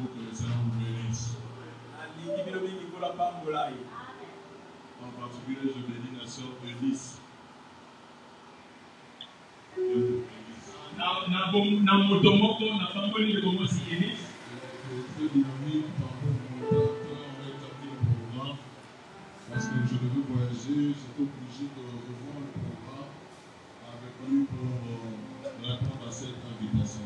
que le Seigneur vous bénisse. En particulier, je bénis la sœur Eunice. Parce que je devais voyager, j'étais obligé de revoir le programme avec lui pour répondre à cette invitation.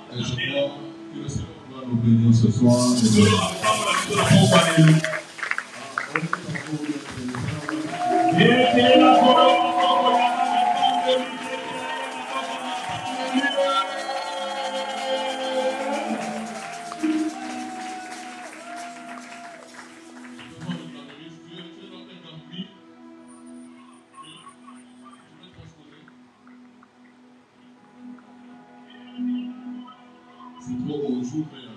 Et je crois que le Seigneur va nous bénir ce soir. C'est trop beau jour, mais la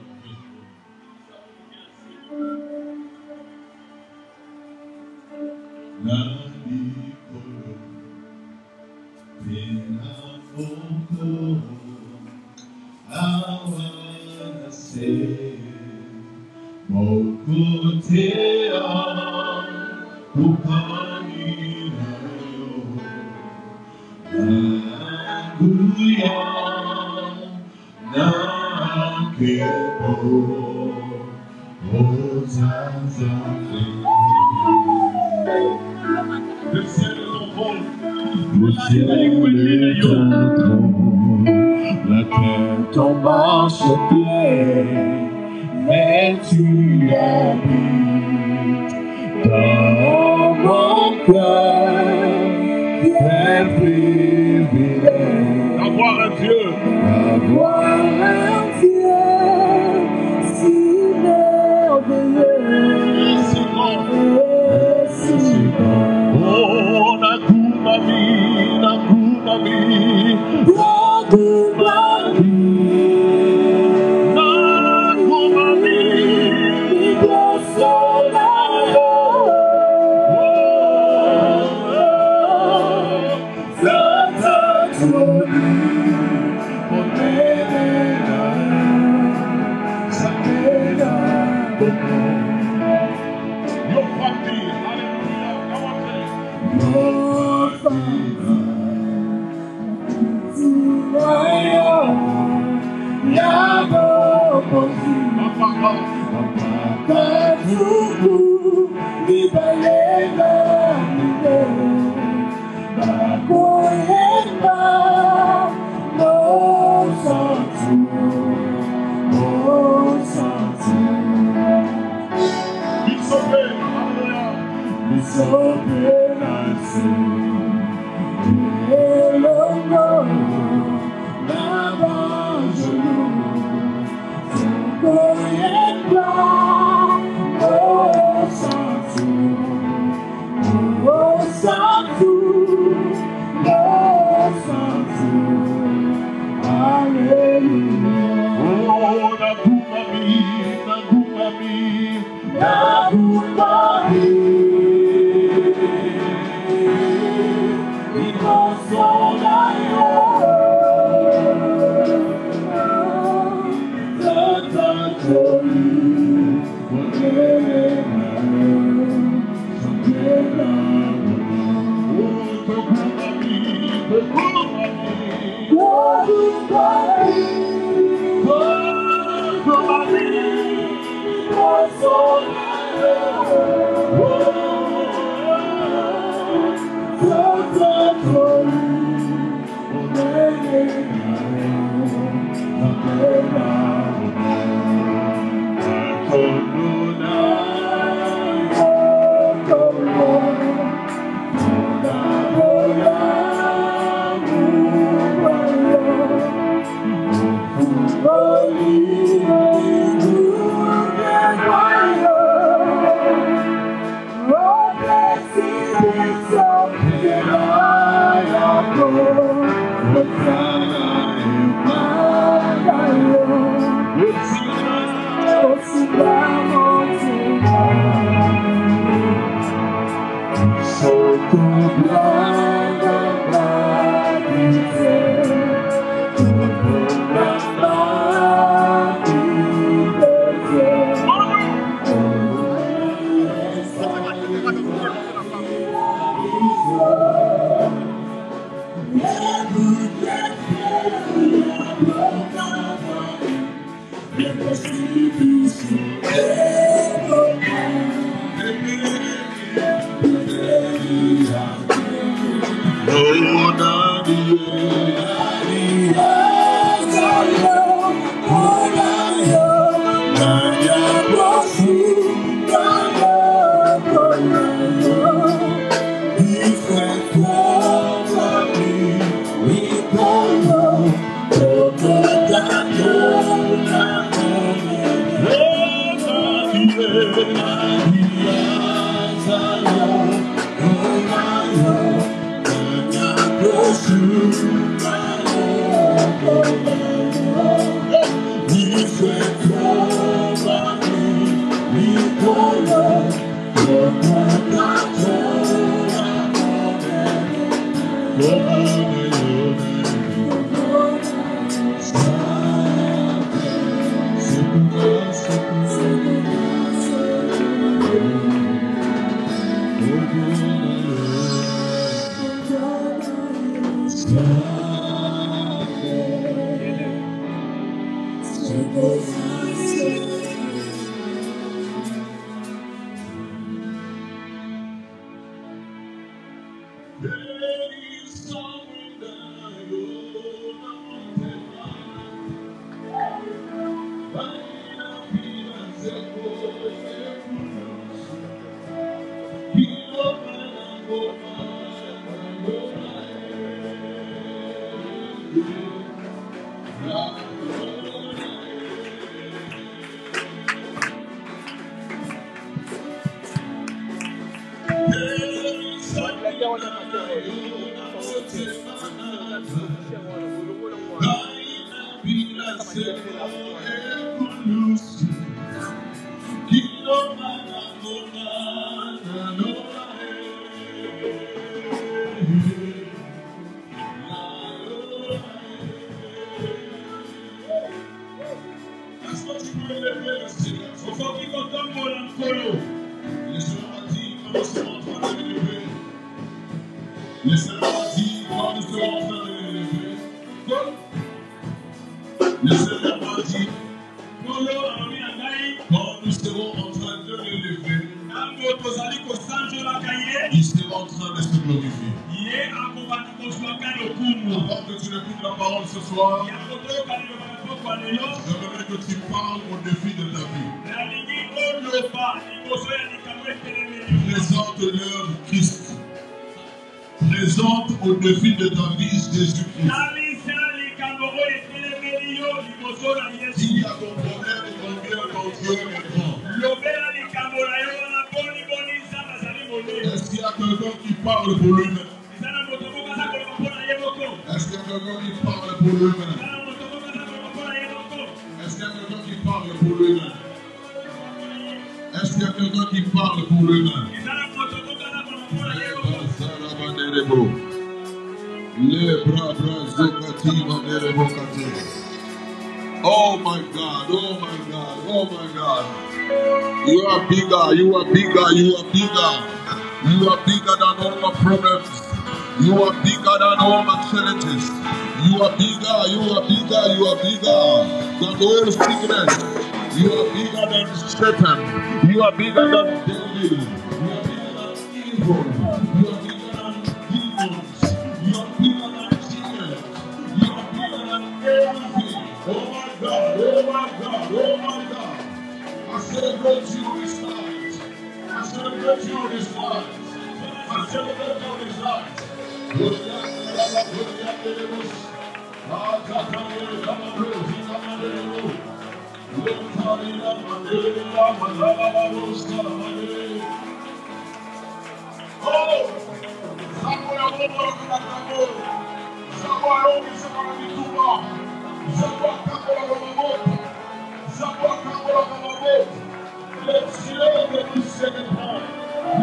vie le ciel est ton trône, la terre tombe en pied, mais tu habites dans mon cœur. Quel privilège d'avoir un Dieu, si merveilleux et si grand. et si bon. Oh, Nakumami, Nakumami, Nakumami, Nakumami, your family, hallelujah, come on, Oh my God, oh my God, oh my God. You are bigger, you are bigger, you are bigger. You are bigger than all my problems. You are bigger than all my challenges. You are bigger, you are bigger, you are bigger than all sickness. You are bigger than Satan. You are bigger than devil. You are bigger than evil. You are bigger than demons. You are bigger than sickness. You are bigger than everything. Oh my God, oh my God, oh my God. I celebrate you this night. I celebrate you this night. I celebrate you this night.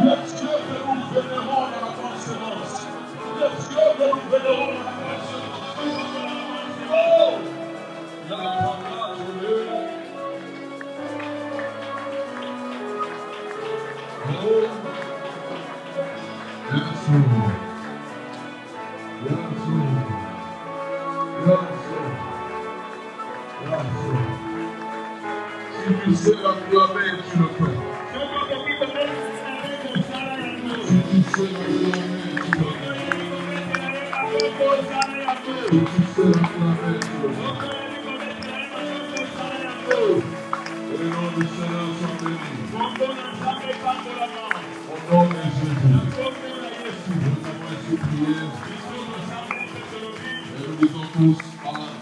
Le ciel nous vénérons dans la conséquence. Si tu sais la clamer, tu le fais. Si tu sais la clamer, tu le fais. Si tu sais la clamer, tu le fais. Et le nom du Seigneur soit béni. Au nom de Jésus. Nous avons supplié. Et nous disons tous Amen.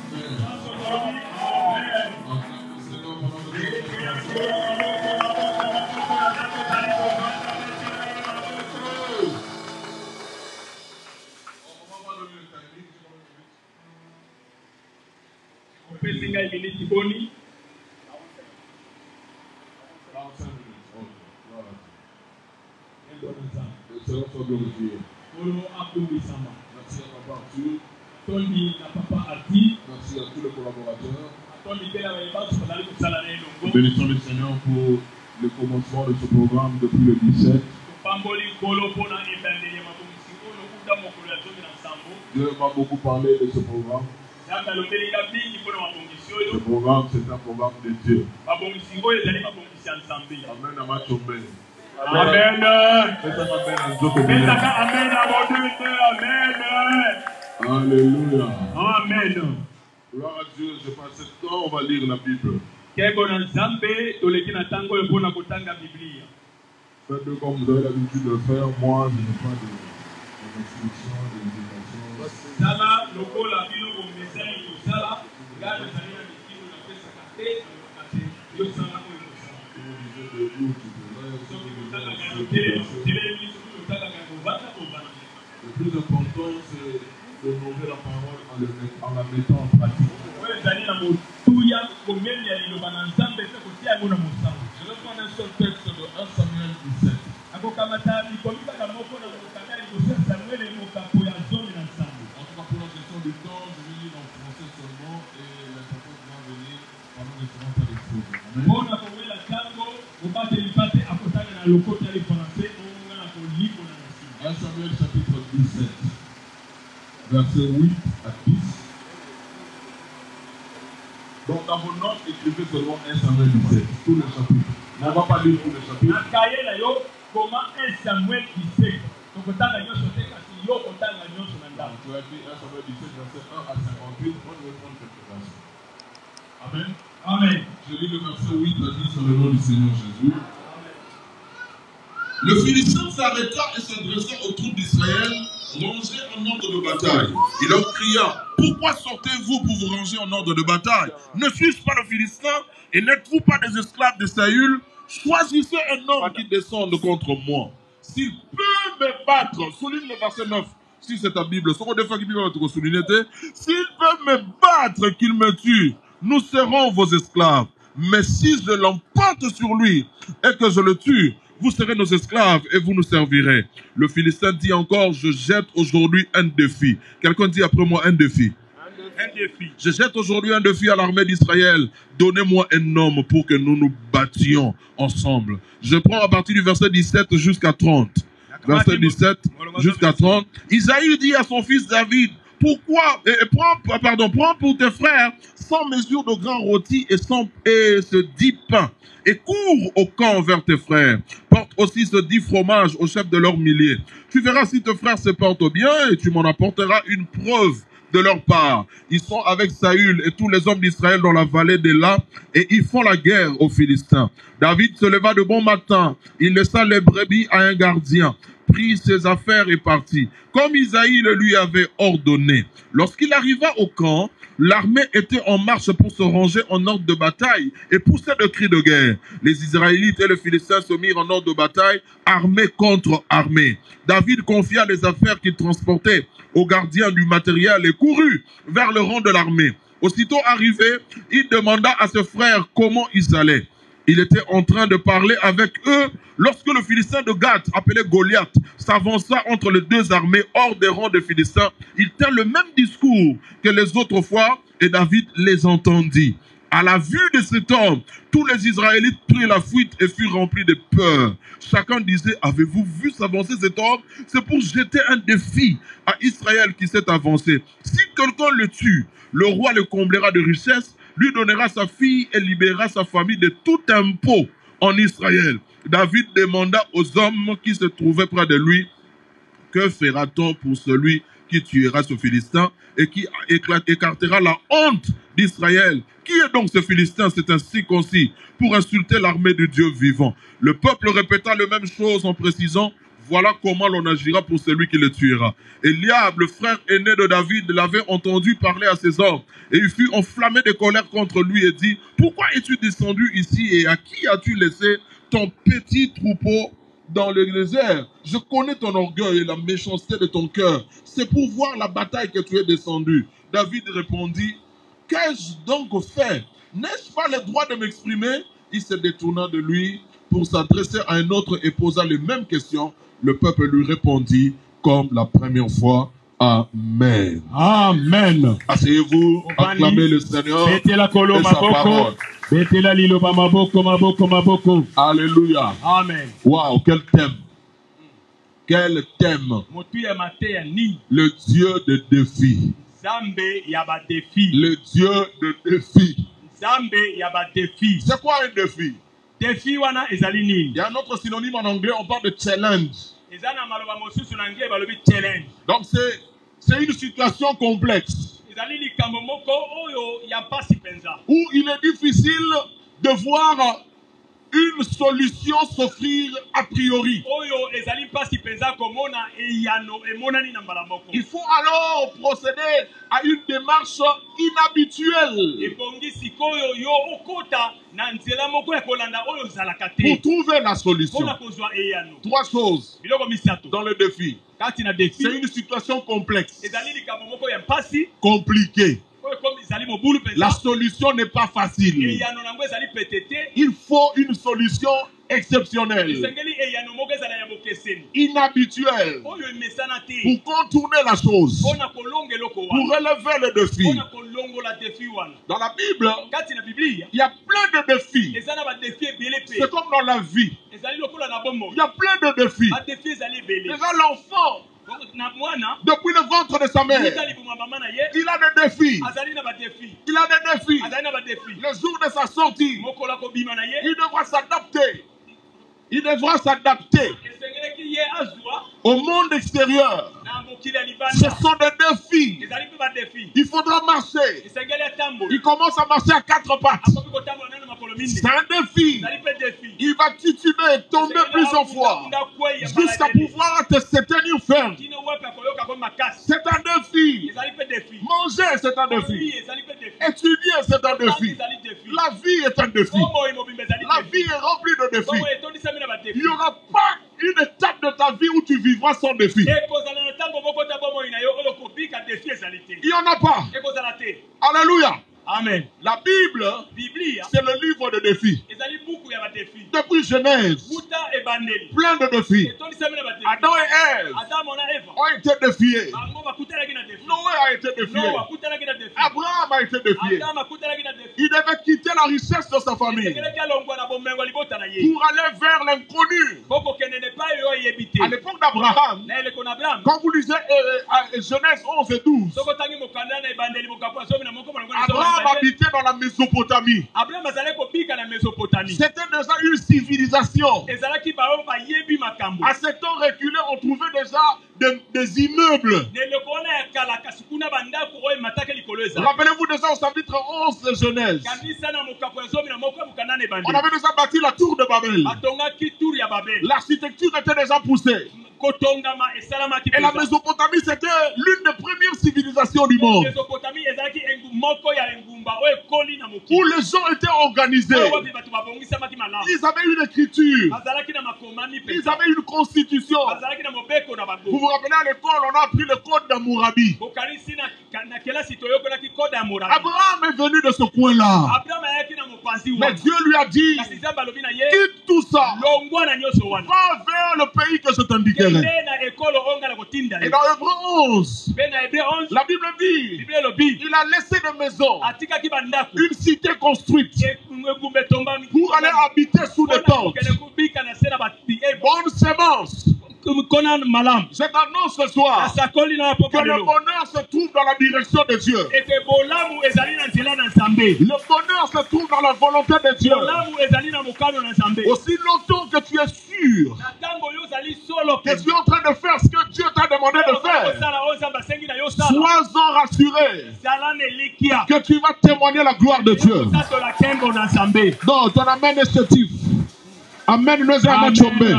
Le Seigneur soit glorifié. Merci à Papa Arthur. Merci à tous les collaborateurs. Nous bénissons le Seigneur pour le commencement de ce programme depuis le 17. Dieu m'a beaucoup parlé de ce programme. Ce programme, c'est un programme de Dieu. Amen à ma tombe. Amen. Alléluia. Amen. Gloire à Dieu, je passe ce temps, on va lire la Bible. Faites comme vous avez l'habitude de le faire, moi je n'ai pas de restriction, d'indication. Le plus important, c'est d'honorer la parole en la mettant en pratique. Je vais prendre un seul texte de 1 Samuel 17. En tout cas, pour la question du temps, je vais lire en français seulement et l'interprète va venir pendant que nous serons en train d'exposer. Amen. 1 Samuel chapitre 17, verset 8 à 10. Donc dans vos notes, écrivez seulement 1 Samuel 17, tout le chapitre. On ne va pas lire tout le chapitre. Comment 1 Samuel 17. Donc, tu as dit 1 Samuel 17, verset 1 à 58. Moi, je vais prendre quelques versets. Amen. Amen. Je lis le verset 8 à 10 sur le nom du Seigneur Jésus. Le Philistin s'arrêta et s'adressa aux troupes d'Israël, rangées en ordre de bataille. Il leur cria: pourquoi sortez-vous pour vous ranger en ordre de bataille? Ne suis-je pas le Philistin et n'êtes-vous pas des esclaves de Saül? Choisissez un homme qui descende contre moi. S'il peut me battre, souligne le verset 9. Si c'est ta Bible, s'il peut me battre, qu'il me tue, nous serons vos esclaves. Mais si je l'emporte sur lui et que je le tue, vous serez nos esclaves et vous nous servirez. Le Philistin dit encore: je jette aujourd'hui un défi. Quelqu'un dit après moi: un défi. Un défi. Je jette aujourd'hui un défi à l'armée d'Israël. Donnez-moi un homme pour que nous nous battions ensemble. Je prends à partir du verset 17 jusqu'à 30. Verset 17 jusqu'à 30. Isaïe dit à son fils David: pourquoi, prends pour tes frères 100 mesures de grains rôtis et 10 pains, et cours au camp vers tes frères. Porte aussi ce 10 fromages au chef de leurs milliers. Tu verras si tes frères se portent bien, et tu m'en apporteras une preuve de leur part. Ils sont avec Saül et tous les hommes d'Israël dans la vallée d'Éla, et ils font la guerre aux Philistins. David se leva de bon matin, il laissa les brebis à un gardien, prit ses affaires et partit, comme Isaïe le lui avait ordonné. Lorsqu'il arriva au camp, l'armée était en marche pour se ranger en ordre de bataille et poussait de cris de guerre. Les Israélites et les Philistins se mirent en ordre de bataille, armée contre armée. David confia les affaires qu'il transportait au gardien du matériel et courut vers le rang de l'armée. Aussitôt arrivé, il demanda à ses frères comment ils allaient. Il était en train de parler avec eux lorsque le Philistin de Gath, appelé Goliath, s'avança entre les deux armées hors des rangs des Philistins. Il tint le même discours que les autres fois et David les entendit. À la vue de cet homme, tous les Israélites prirent la fuite et furent remplis de peur. Chacun disait, avez-vous vu s'avancer cet homme? C'est pour jeter un défi à Israël qui s'est avancé. Si quelqu'un le tue, le roi le comblera de richesses, lui donnera sa fille et libérera sa famille de tout impôt en Israël. David demanda aux hommes qui se trouvaient près de lui, que fera-t-on pour celui qui tuera ce Philistin et qui écartera la honte d'Israël? Qui est donc ce Philistin, c'est ainsi concis, pour insulter l'armée de Dieu vivant? Le peuple répéta la même chose en précisant, voilà comment l'on agira pour celui qui le tuera. Eliab, le frère aîné de David, l'avait entendu parler à ses hommes, et il fut enflammé de colère contre lui et dit, pourquoi es-tu descendu ici et à qui as-tu laissé ton petit troupeau dans le désert? Je connais ton orgueil et la méchanceté de ton cœur. C'est pour voir la bataille que tu es descendu. David répondit, qu'ai-je donc fait? N'ai-je pas le droit de m'exprimer? Il se détourna de lui pour s'adresser à un autre et posa les mêmes questions. Le peuple lui répondit comme la première fois. Amen. Amen. Asseyez-vous, acclamez le Seigneur et sa parole. Alléluia. Amen. Waouh, quel thème. Quel thème. Le Dieu de défi. Le Dieu de défi. C'est quoi un défi? Il y a un autre synonyme en anglais, on parle de challenge. Donc c'est une situation complexe où il est difficile de voir une solution s'offrir a priori. Il faut alors procéder à une démarche inhabituelle pour trouver la solution. Trois choses dans le défi. C'est une situation complexe, compliquée. La solution n'est pas facile. Il faut une solution exceptionnelle, inhabituelle, pour contourner la chose, pour relever le défi. Dans la Bible, il y a plein de défis. C'est comme dans la vie. Il y a plein de défis. Déjà l'enfant, depuis le ventre de sa mère, il a des défis. Il a des défis. Le jour de sa sortie, il devra s'adapter. Il devra s'adapter au monde extérieur. Ce sont des défis. Il faudra marcher. Il commence à marcher à quatre pattes. C'est un défi. Il va tituber, tomber plusieurs fois, jusqu'à pouvoir se tenir ferme. C'est un défi. Manger, c'est un défi. Étudier, c'est un défi. La vie est un défi. La vie est remplie de défis. Il n'y aura pas une étape de ta vie où tu vivras sans défi. Il n'y en a pas. Alléluia. Amen. La Bible, c'est le livre de défis. Depuis Genèse, plein de défis. Adam et Ève ont été défiés. Noé a été défié. Abraham a été défié. Il devait quitter la richesse de sa famille pour aller vers l'inconnu. À l'époque d'Abraham, quand vous lisez Genèse 11 et 12, Abraham habitait dans la Mésopotamie. C'était déjà une civilisation. À ce temps reculé, on trouvait déjà des immeubles. Rappelez-vous déjà au chapitre 11 de Genèse. On avait déjà bâti la tour de Babel. L'architecture était déjà poussée. Et la Mésopotamie, c'était l'une des premières civilisations du monde, où les gens étaient organisés. Ils avaient une écriture. Ils avaient une constitution. Vous vous rappelez, à l'école, on a appris le code d'Hammurabi. Abraham est venu de ce coin-là. Mais Dieu lui a dit, quitte tout ça. longwa na nyonso wana Va vers le pays que je t'indiquerai. kende na ekolo onga na kotinda Et dans Hébreux 11, pe na Hébreu 11 la Bible dit, Bible elobi il a laissé des maisons, atikaki bandako une cité construite engumba etombami pour aller habiter sous des tentes. kokende kubika na se na Bonne sémence. kona malamu Je t'annonce ce soir asakoli na que popa le lelo bonheur se trouve dans la direction de Dieu. ete bolamu ezali na nzela na nzambe Le bonheur se trouve dans la volonté de Dieu. bolamu ezali na mokano na nzambe Aussi longtemps que tu es sûr na ntango yo ozali solo que tu es en train de faire ce que Dieu t'a demandé de faire, kosala oyo nzambe asengi na yo sala sois-en rassuré zala na elikia que tu vas témoigner la gloire de Dieu. osatola nkembo na nzambe Non, ton amen est chétif. Amen, nous avons chambé.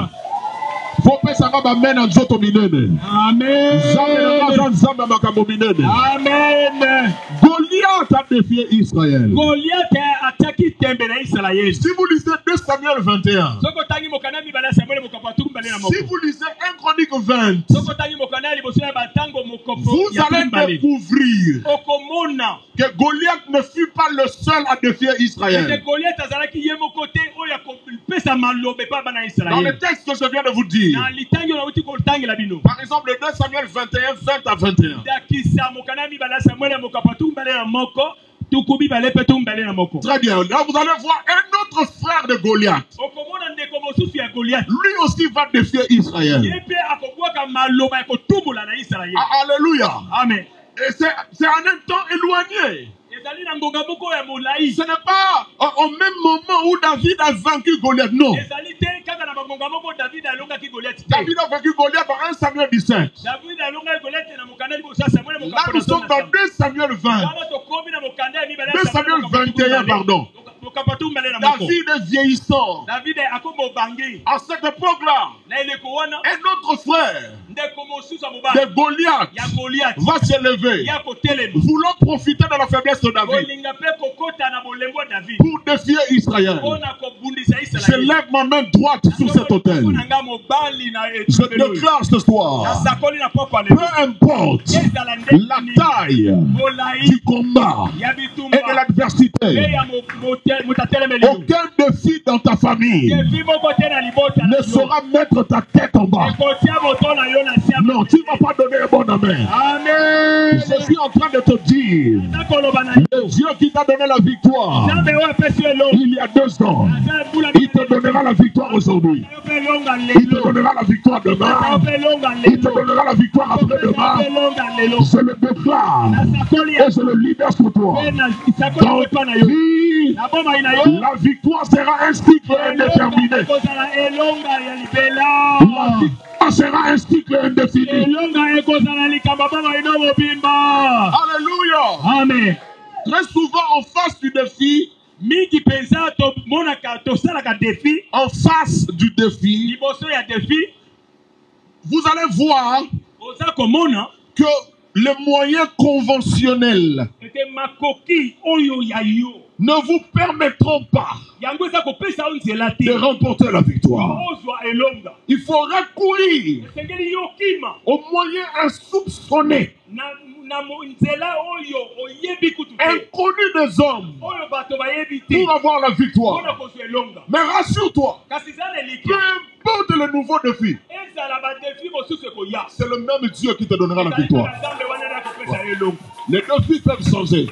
Faut pas savoir amen en zoto minene. amen amen Goliath a défié Israël. Goliath ataki tembe na Israël Si vous lisez 2 Samuel 21, soko tangi mokana mibale Samuel mokapatu mbale na moko si vous lisez 1 Chronique 20, soko tangi mokana liboso ya batango mokopo vous ya allez mbale découvrir okomona que Goliath ne fut pas le seul à défier ete Israël. Goliath azalaki ye moko te oyo akopesa malobe pa bana Dans Israël le texte que je viens de vous dire, na litangi na uti kotangela bino par exemple, 2 Samuel 21, 20 à 21. dakisa mokana mibale Samuel mokapatu mbale na moko tukubi bale pe tumbale na moko Très bien. Là, vous allez voir un autre frère de Goliath. okomona ndeko mosusu ya Goliath Lui aussi va défier Israël. ye mpe akobwaka maloba ya kotumbola na Israël Alléluia. amen Et c'est en un temps éloigné. ezali na ngonga moko ya molai Ce n'est pas au même moment où David a vaincu Goliath. Non. ezali te kaka na bangonga moko David alongaki Goliath te David a vaincu Goliath dans 1 Samuel 17. David alongaki Goliath na mokanda liboso ya Samuel Là, nous sommes dans 2 Samuel 20. kama tokomi na mokanda ya mibale 2 Samuel 21, pardon. mokapatu mbale na moko David est vieillissant. David akomi obangi À cette époque-là, na eleko wana un autre frère ndeko mosusu ya de mobali Goliath ya Goliath va s'élever, ya kotelema voulant profiter de la faiblesse de David kolinga mpe kokota na bolembo ya David pour défier Israël. mpona kobundisa Je Israël lève ma main droite sur cet autel. nanga mobali na Je déclare ce soir, asakoli na poko peu importe ezala la ndeni taille molai du combat ya et bitumba de l'adversité, pe ya moto atelemeli aucun défi dans ta famille defi moko te na libota ne saura mettre ta tête en bas. ekotia moto na yo na sia Non, tu ne vas pas donner un bon amen. amen Je suis en train de te dire, nakoloba na le Dieu qui t'a donné la victoire nzambe oyo apesi yo elongo il y a 2 ans, aza ebula il te donnera la victoire aujourd'hui. yo mpe elonga Il te lelo donnera la victoire yo demain. mpe elonga Il te lelo donnera la victoire yo mpe après-demain. elonga lelo Je le déclare nasakoli ya et je le libère sur toi. pe na isakoli Dans epa na yo vie, na bomai na yo la victoire sera un cycle indéterminé. ekozala elonga ya libela La victoire sera un cycle indéfini. elonga ekozala likambo bomai no mobimba Alléluia. amen Très souvent, en face du défi, mingi mpenza tomonaka tosalaka defi en face du défi, liboso ya defi vous allez voir oza komona que les moyens conventionnels ete makoki oyo ya yo ne vous permettront pas yango eza kopesa yo nzela te de remporter la victoire. ozwa elonga Il faut recourir esengeli yo kima aux moyens insoupçonnés, na nzela oyo oyebi kutu te inconnus des hommes, oyo bato bayebi te pour avoir la mpona victoire. kozwa elonga Mais rassure-toi, kasi eza na peu elikia importe le nouveau défi, ezala badefi mosusu ekoya c'est le même Dieu qui te donnera la victoire. nzambe wana na kopesa yo elonga Les défis peuvent changer.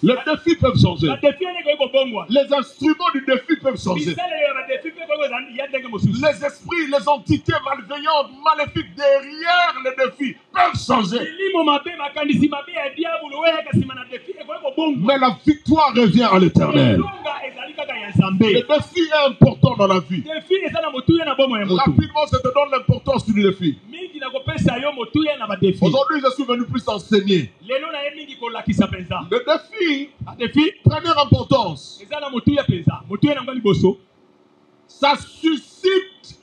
Les défis peuvent changer. badefi wana ekoki kobongwa Les instruments du défi peuvent changer. bisalelo ya badefi mpe ekoki ya ndenge mosusu Les esprits, les entités malveillantes, maléfiques derrière les défis peuvent changer. milimo mabe makanisi mabe ya diabolo oyo eyaka nsima na defi ekoki kobongwa Mais la victoire revient à l'éternel. elonga ezali kaka ya nzambe Le défi est important dans la vie. defi eza na motuya na bomo ya motu Rapidement, je te donne l'importance du défi. mingi na kopesa yo motuya na badefi Aujourd'hui, je suis venu plus enseigner. lelo na ye mingi kolakisa mpenza Le défi, badefi première importance, eza na motuya mpenza motuya nango liboso ça suscite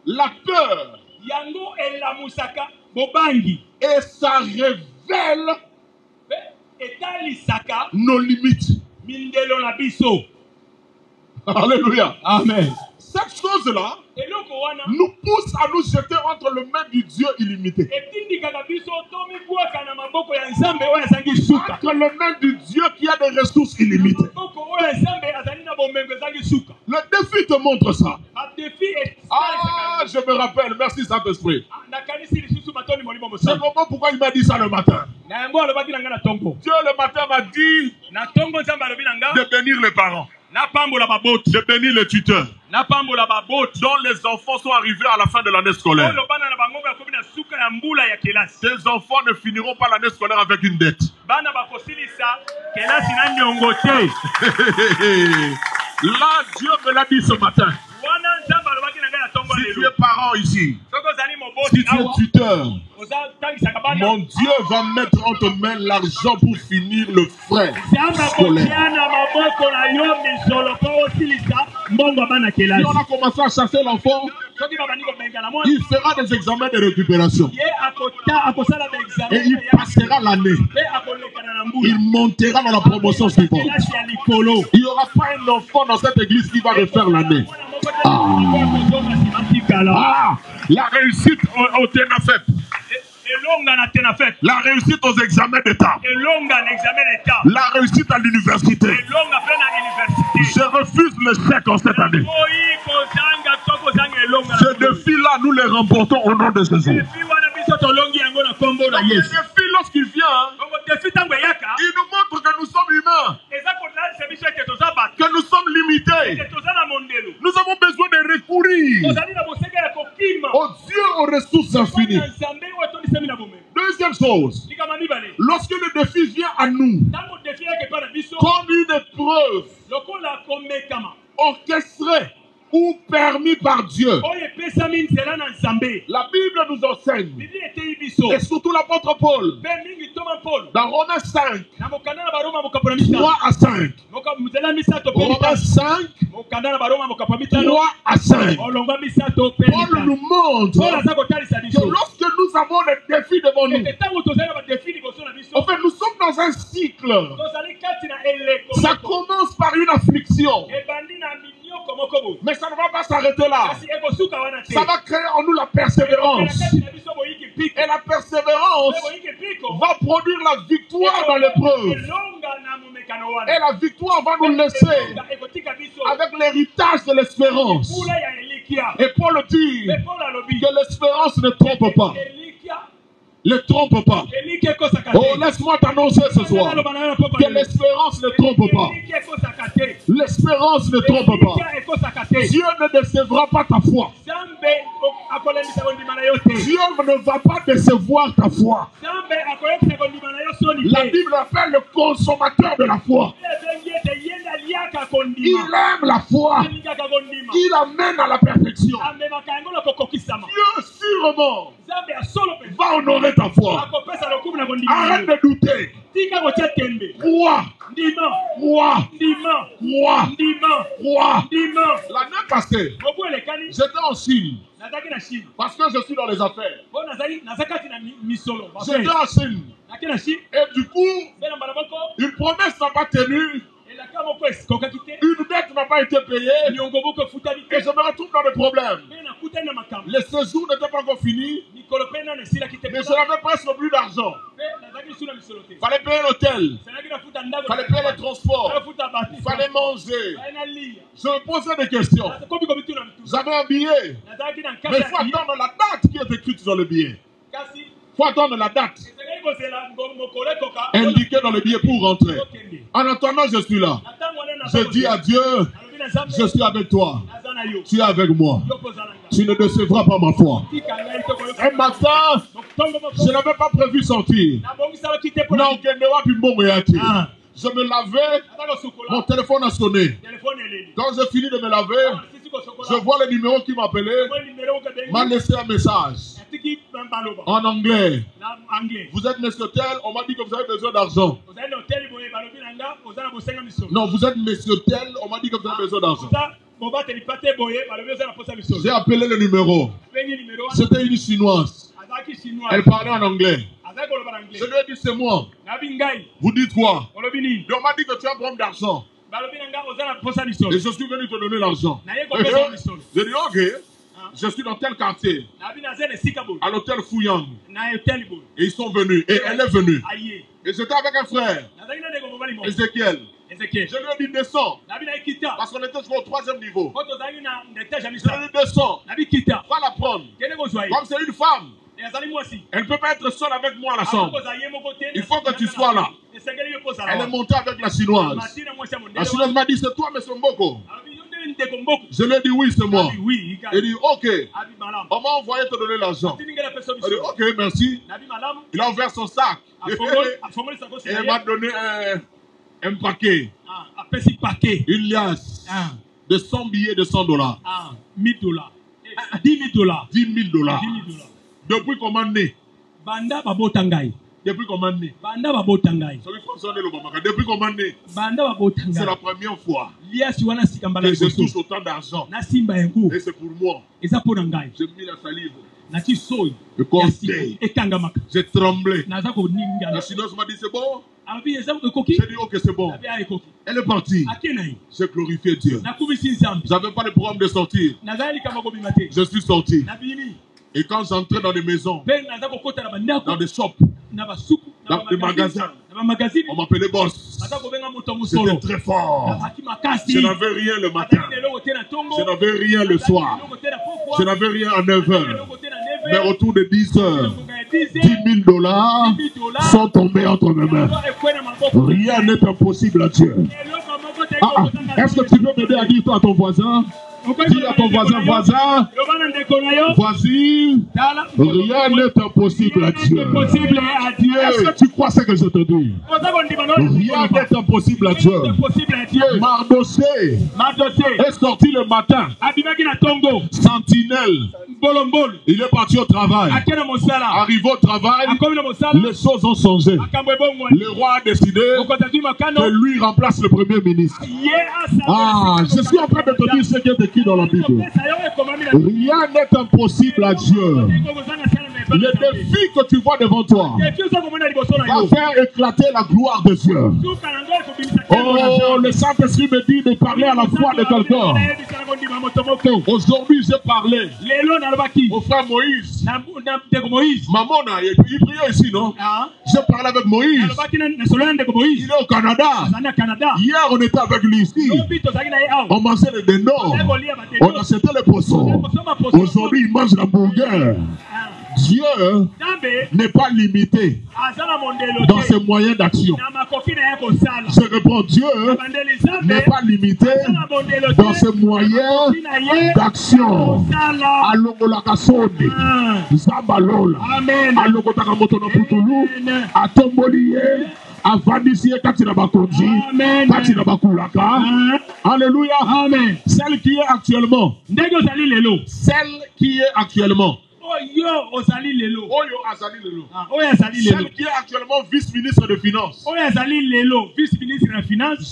la peur yango elamusaka bobangi et ça révèle mpe etalisaka nos limites. mindelo na biso Alléluia. amen Cette chose-là eloko wana nous pousse à nous jeter entre les mains du Dieu illimité. etindikaka biso tomibwaka na maboko ya nzambe oyo azangi suka Entre les mains du Dieu qui a des ressources illimitées. maboko oyo ya nzambe azali na Le défi te montre ça. Défi est Ah, je me rappelle. Merci Saint-Esprit. C'est vraiment pourquoi il m'a dit ça le matin. Dieu le matin m'a dit de bénir les parents, de bénir les tuteurs, dont les enfants sont arrivés à la fin de l'année scolaire. Ces enfants ne finiront pas l'année scolaire avec une dette. Là, Dieu me l'a dit ce matin. Si tu es parent ici, si tu es tuteur, mon Dieu va mettre entre tes mains l'argent pour finir le frais scolaire. Si on a commencé à chasser l'enfant, il fera des examens de récupération. Et il passera l'année. Il montera dans la promotion suivante. Il n'y aura pas un enfant dans cette église qui va refaire l'année. La réussite au TENAFEP. La réussite aux examens d'État. La réussite à l'université. Je refuse le chèque en cette année. Ces défis-là, nous les remportons au nom de Jésus. Le défi, lorsqu'il vient, il nous montre que nous sommes humains, que nous sommes limités. Nous avons besoin de recourir au Dieu aux ressources infinies. Deuxième chose, lorsque le défi vient à nous comme une épreuve orchestrée ou permis par Dieu, la Bible nous enseigne, et surtout l'apôtre Paul, dans Romains 5, 3 à 5. Romains 5, 3 à 5. Paul nous montre que lorsque nous avons les défis devant nous, en fait, nous sommes dans un cycle. Ça commence par une affliction, mais ça ne va pas s'arrêter là. Ça va créer en nous la persévérance. Et la persévérance va produire la victoire dans l'épreuve. Et la victoire va nous laisser avec l'héritage de l'espérance. Et Paul dit que l'espérance ne trompe pas. Ne trompe pas. Oh, laisse-moi t'annoncer ce soir que l'espérance ne trompe pas. L'espérance ne trompe pas. Dieu ne décevra pas ta foi. Dieu ne va pas décevoir ta foi. La Bible appelle le consommateur de la foi. Il aime la foi. Il amène à la perfection. Dieu sûrement va honorer ta foi. Arrête de douter. Crois. Crois. L'année passée, j'étais en Chine. Parce que je suis dans les affaires. J'étais en Chine. Et du coup, une promesse n'a pas tenu. Une dette n'a pas été payée. Et je me retrouve dans des problèmes. Le séjour n'était pas encore fini. Mais je n'avais presque plus d'argent. Il fallait payer l'hôtel. Il fallait payer les transports. Il fallait manger. Je me posais des questions. J'avais un billet. Mais il faut attendre la date qui est écrite sur le billet. Il faut attendre la date indiquée dans le billet pour rentrer. En attendant, je suis là. Je dis à Dieu, je suis avec toi. Tu es avec moi. Tu ne décevras pas ma foi. Un matin, je n'avais pas prévu sortir. Je me lavais, mon téléphone a sonné. Quand j'ai fini de me laver, je vois le numéro qui m'appelait, m'a laissé un message en anglais. Vous êtes monsieur tel, on m'a dit que vous avez besoin d'argent. Non, vous êtes monsieur tel, on m'a dit que vous avez besoin d'argent. J'ai appelé le numéro. C'était une chinoise. Elle parlait en anglais. Je lui ai dit c'est moi. Vous dites quoi? On m'a dit que tu as un problème d'argent. Et je suis venu te donner l'argent. J'ai dit ok. Je suis dans tel quartier. À l'hôtel Fuyang. Et ils sont venus. Et elle est venue. Et j'étais avec un frère. Ézéchiel. Ézéchiel. Je lui ai dit descends. Nabi na kita. Parce qu'on était jusqu'au 3e niveau. Koto zali na étage Je lui ai amisa. dit descends. Nabi kita. Va la prendre. Kene ko zwa. Comme c'est une femme, Ezali mwasi. elle ne peut pas être seule avec moi à la chambre. Il Il faut que tu sois là. Elle est montée avec la chinoise. La chinoise m'a dit c'est toi, M. Mboko. Je lui ai dit oui, c'est moi. Elle dit ok. On m'a envoyé te donner l'argent. Elle dit ok, merci. Il a ouvert son sac. Et il m'a donné un paquet. Une liasse de 100 billets de $100. $10,000. $10,000. Depuis qu'on m'a né. Banda babotangai. Depuis qu'on m'a né. Banda babotangai. Depuis qu'on m'a né. Banda babotangai. C'est la première fois que que je touche autant d'argent. Et c'est pour moi. J'ai mis la salive. Le conseil. J'ai tremblé. La chinoise m'a dit c'est bon. J'ai dit ok c'est bon. Elle est partie. J'ai glorifié Dieu. J'avais pas le programme de sortir. Je suis sorti. Et quand j'entrais dans des maisons, dans des shops, dans des magasins, on m'appelait boss. C'était très fort. Je n'avais rien le matin. Je n'avais rien le soir. Je n'avais rien à 9h. Mais autour de 10h, $10,000 sont tombés entre mes mains. Rien n'est impossible à Dieu. Est-ce que tu peux m'aider à dire à ton voisin? Dis à ton voisin, voisine, rien n'est impossible à Dieu. Est-ce que tu crois ce que je te dis? Rien n'est impossible à Dieu. Mardoché est sorti le matin. Sentinelle. Il est parti au travail. Arrivé au travail, les choses ont changé. Le roi a décidé que lui remplace le premier ministre. Ah, je suis en train de te dire ce qui est écrit dans la Bible. Rien n'est impossible à Dieu. Le défi que tu vois devant toi va faire éclater la gloire de Dieu. Oh, le Saint-Esprit me dit de parler à la foi de quelqu'un. Aujourd'hui, j'ai parlé au frère Moïse. Maman, il priait ici, non? J'ai parlé avec Moïse. Il est au Canada. Hier, on était avec lui ici. On mangeait les dindons. On achetait les poissons. Aujourd'hui, il mange la hamburger. Dieu n'est pas limité dans ses moyens d'action. Je réponds, Dieu n'est pas limité dans ses moyens d'action. Alongolakasonde, Zabalola, Alongotakamotonoputulu, Atomboliye, Avandisiye Katinabakonji, Katinabakulaka. Alléluia. Amen. Celle qui est actuellement. Celle qui est actuellement. Celle qui est actuellement vice-ministre de Finances.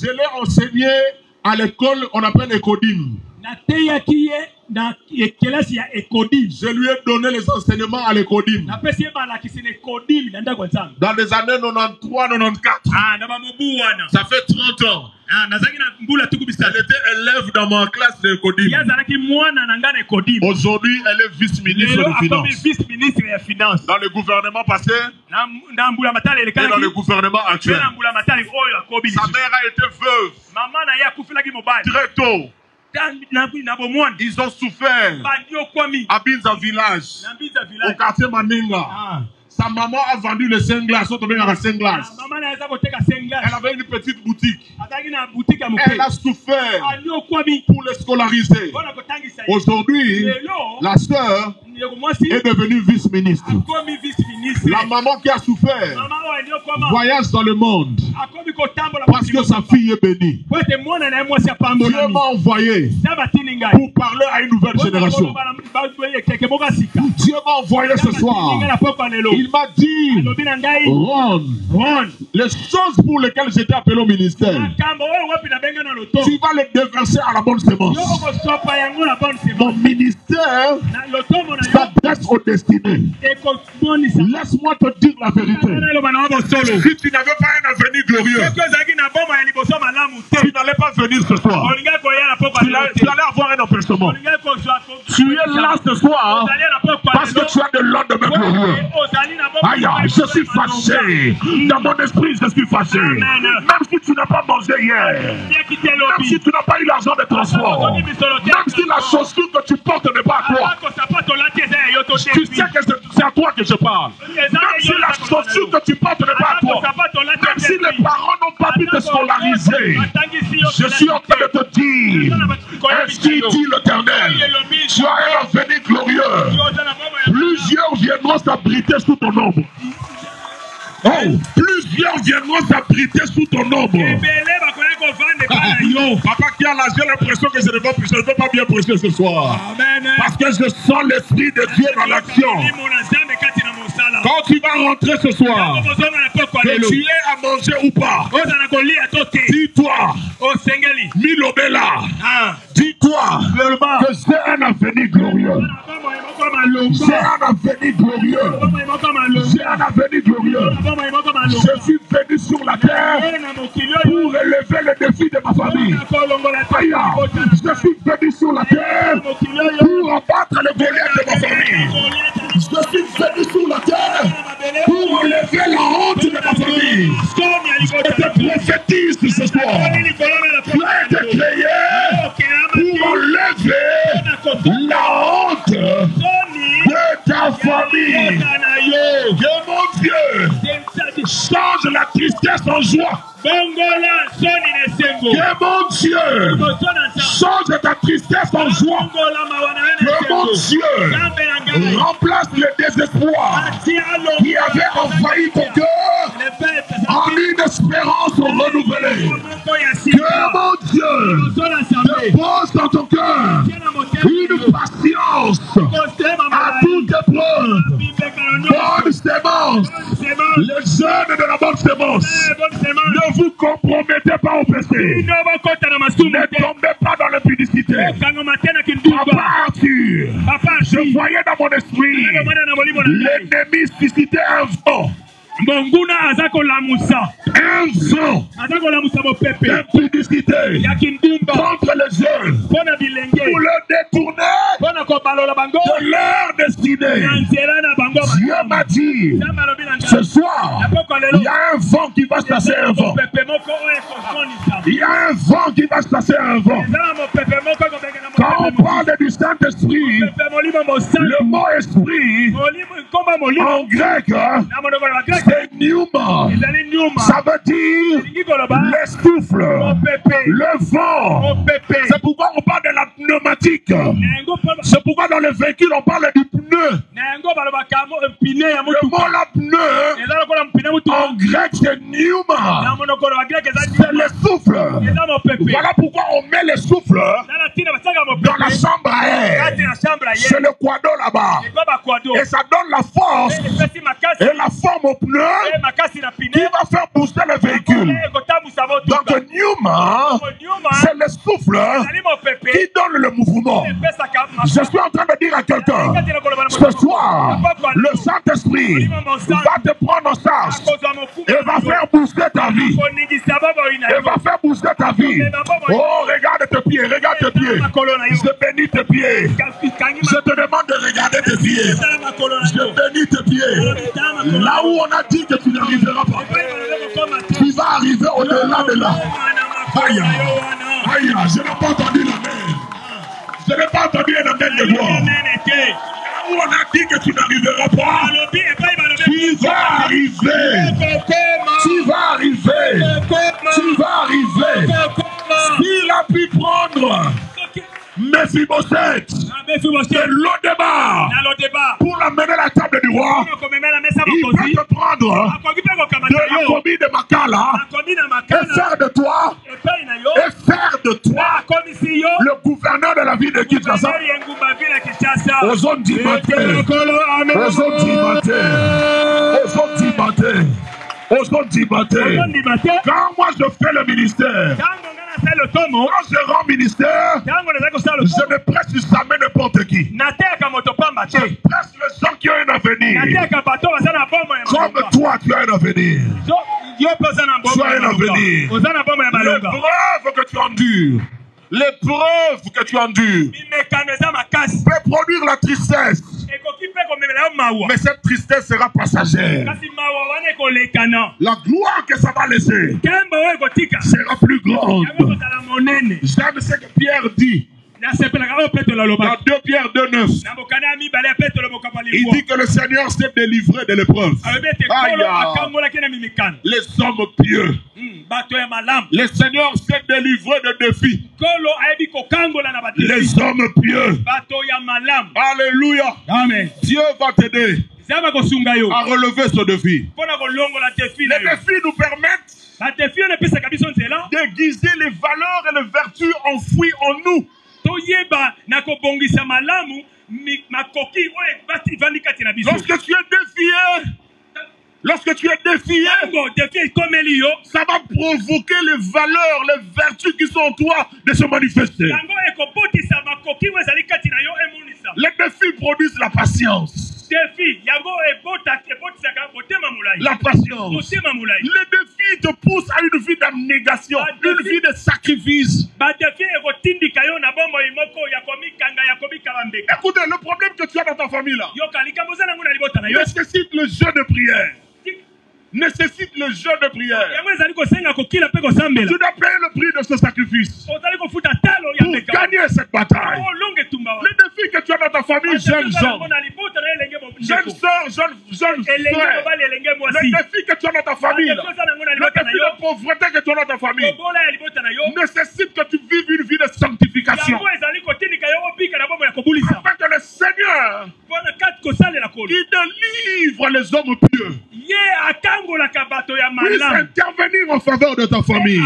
Je l'ai enseigné à l'école, on appelle Ecodim. Je lui ai donné les enseignements à l'Ecodim. Dans les années 93-94. Ça fait 30 ans. Elle était élève dans ma classe de Ecodim. Aujourd'hui, elle est vice-ministre de Finances. Dans le gouvernement passé et dans le gouvernement actuel. Sa mère a été veuve très tôt. Ils ont souffert à Binza Village, au quartier Maninga. Sa maman a vendu les 5 glaces. Elle avait une petite boutique. Elle a souffert pour les scolariser. Aujourd'hui, la sœur est devenue vice-ministre. La maman qui a souffert voyage dans le monde parce que sa fille est bénie. Dieu m'a envoyé pour parler à une nouvelle génération. Dieu m'a envoyé ce soir. Il m'a dit, Ron, les choses pour lesquelles j'étais appelé au ministère, tu vas les déverser à la bonne sémence. Mon ministère s'adresse aux destinés. Laisse-moi te dire la vérité. Si tu n'avais pas un avenir glorieux, tu n'allais pas venir ce soir. Tu allais avoir un empêchement. Tu es là ce soir parce que tu as de lendemain glorieux. Aïe, je suis fâché. Dans mon esprit, je suis fâché. Même si tu n'as pas mangé hier, même si tu n'as pas eu l'argent de transport, même si la chaussure que tu portes n'est pas à toi, tu sais que c'est à toi que je parle. Même si la chaussure que tu portes n'est pas à toi, même si les parents n'ont pas pu te scolariser, je suis en train de te dire, ainsi dit l'Éternel, tu as un avenir glorieux. Plusieurs viendront s'abriter sous ton ombre. Oh, plusieurs viendront s'abriter sous ton ombre. Yo, papa qui a là, j'ai l'impression que je ne vais pas bien prêcher ce soir. Amen. Parce que je sens l'esprit de Dieu dans l'action. Quand tu vas rentrer ce soir, que tu aies à manger ou pas, dis-toi, Milobela, dis-toi que c'est un avenir glorieux. C'est un avenir glorieux. C'est un avenir glorieux. Je suis venu sur la terre pour relever le défi de ma famille. Je suis venu sur la terre pour abattre le Goliath de ma famille. Je suis venu sur la terre pour relever la honte de ma famille. Je te prophétise ce soir. Tu as été créé pour enlever la honte de ta famille. Que mon Dieu change la tristesse en joie. Que mon Dieu change ta tristesse en joie. Que mon Dieu remplace le désespoir qui avait envahi ton cœur en une espérance renouvelée. Que mon Dieu te pose dans ton cœur une patience à toute épreuve. Bonne sémence. Les jeunes de la bonne sémence. Ne vous compromettez pas au péché. Ne tombez pas dans l'impudicité. Papa Arthur, je voyais dans mon esprit l'ennemi susciter un vent. Un vent d'impudicité contre les jeunes pour le détourner de leur destinée. Dieu m'a dit ce soir, il y a un vent qui va se passer un vent. Il y a un vent qui va se passer un vent. Quand on parle du Saint-Esprit, le mot esprit en grec, c'est pneuma. Ça veut dire le souffle, le vent. C'est pourquoi on parle de la pneumatique. C'est pourquoi dans les véhicules on parle du pneu. Le mot la pneu en grec c'est pneuma. C'est le souffle. Voilà pourquoi on met le souffle dans la chambre à air. C'est le quado là-bas. Et ça donne la force et la forme au pneu qui va faire booster le véhicule. Donc pneuma, c'est le souffle qui donne le mouvement. Je suis en train de dire à quelqu'un, ce soir, le Saint-Esprit va te prendre en charge et va faire booster ta vie. Et va faire booster ta vie. Oh, regarde tes pieds, regarde tes pieds. Je bénis tes pieds. Je te demande de regarder tes pieds. Je bénis tes pieds. Là où on a dit que tu n'arriveras pas, tu vas arriver au-delà de là. Aïe, aïe, je n'ai pas entendu la main. Je n'ai pas entendu un amen de gloire. Là où on a dit que tu n'arriveras pas, tu vas arriver. Tu vas arriver. Tu vas arriver. Il a pu prendre Mephibosheth de Lodébar pour l'amener à la table du roi. Il va te prendre de la commis de Makala et faire de toi le gouverneur de la ville de Kinshasa. Aux zones d'Imaté. Aux zones d'Imaté. Aux zones d'Imaté. Aux zones d'Imaté. Quand moi je fais le ministère, quand je rends ministère, je ne presse jamais n'importe qui. Je presse les gens qui ont un avenir. Comme toi, tu as un avenir. Tu as un avenir. L'épreuve que tu endures. L'épreuve que tu endures peut produire la tristesse. Mais cette tristesse sera passagère. La gloire que ça va laisser sera plus grande. J'aime ce que Pierre dit. Dans 2 Pierre 2,9. Il dit que le Seigneur s'est délivré de l'épreuve. Les hommes pieux. Le Seigneur s'est délivré de défis. Les hommes pieux. Alléluia. Amen. Dieu va t'aider à relever ce défi. Les défis nous permettent d'aiguiser les valeurs et les vertus enfouies en nous. Lorsque tu es défié, ça va provoquer les valeurs, les vertus qui sont en toi de se manifester. Les défis produisent la patience. La patience. Les défis te poussent à une vie d'abnégation, une vie de sacrifice. Écoutez, le problème que tu as dans ta famille là nécessite le jeûne de prière. Nécessite le jeûne de prière. Tu dois payer le prix de ce sacrifice pour gagner cette bataille. Les défis que tu as dans ta famille, jeunes hommes, jeunes sœurs, jeunes frères, les défis que tu as dans ta famille, le défi de pauvreté que tu as dans ta famille, nécessite que tu vives une vie de sanctification. Afin que le Seigneur, qui délivre les hommes pieux, puisse intervenir en faveur de ta famille.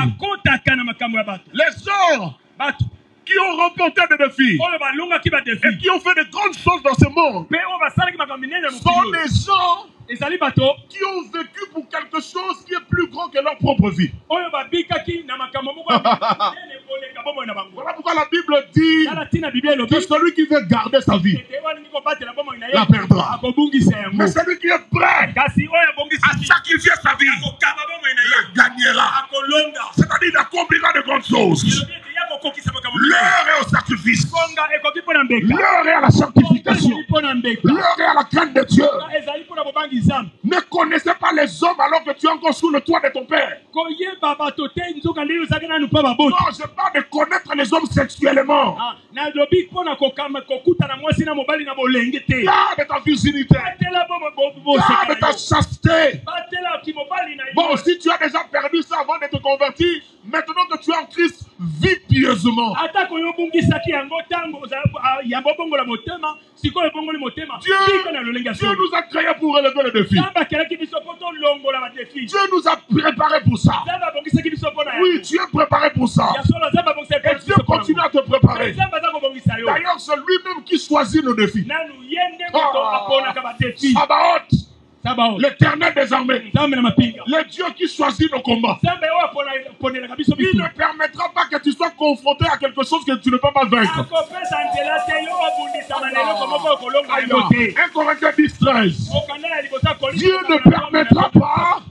Les gens qui ont remporté des défis et qui ont fait de grandes choses dans ce monde sont des gens qui ont vécu pour quelque chose qui est plus grand que leur propre vie. Voilà pourquoi la Bible dit que celui qui veut garder sa vie la perdra. Mais celui qui est prêt à sacrifier sa vie la gagnera. C'est-à-dire il accomplira de grandes choses. L'heure est au sacrifice. L'heure est à la sanctification. L'heure est à la crainte de Dieu. Ne connaissez pas les hommes alors que tu es encore sous le toit de ton père. Non, je parle de connaître les hommes sexuellement. Garde ta virginité. Garde ta chasteté. Bon, si tu as déjà perdu ça avant de te convertir, maintenant que tu es en Christ, vis pieusement. Dieu nous a créés pour relever le défi. Dieu nous a préparés pour ça. Oui, tu es préparé pour ça. Et Dieu continue à te préparer. D'ailleurs, c'est lui-même qui choisit le défi. L'Éternel des armées, le Dieu qui choisit nos combats, il ne permettra pas que tu sois confronté à quelque chose que tu ne peux pas vaincre. 1 Corinthiens 10:13. Dieu ne permettra pas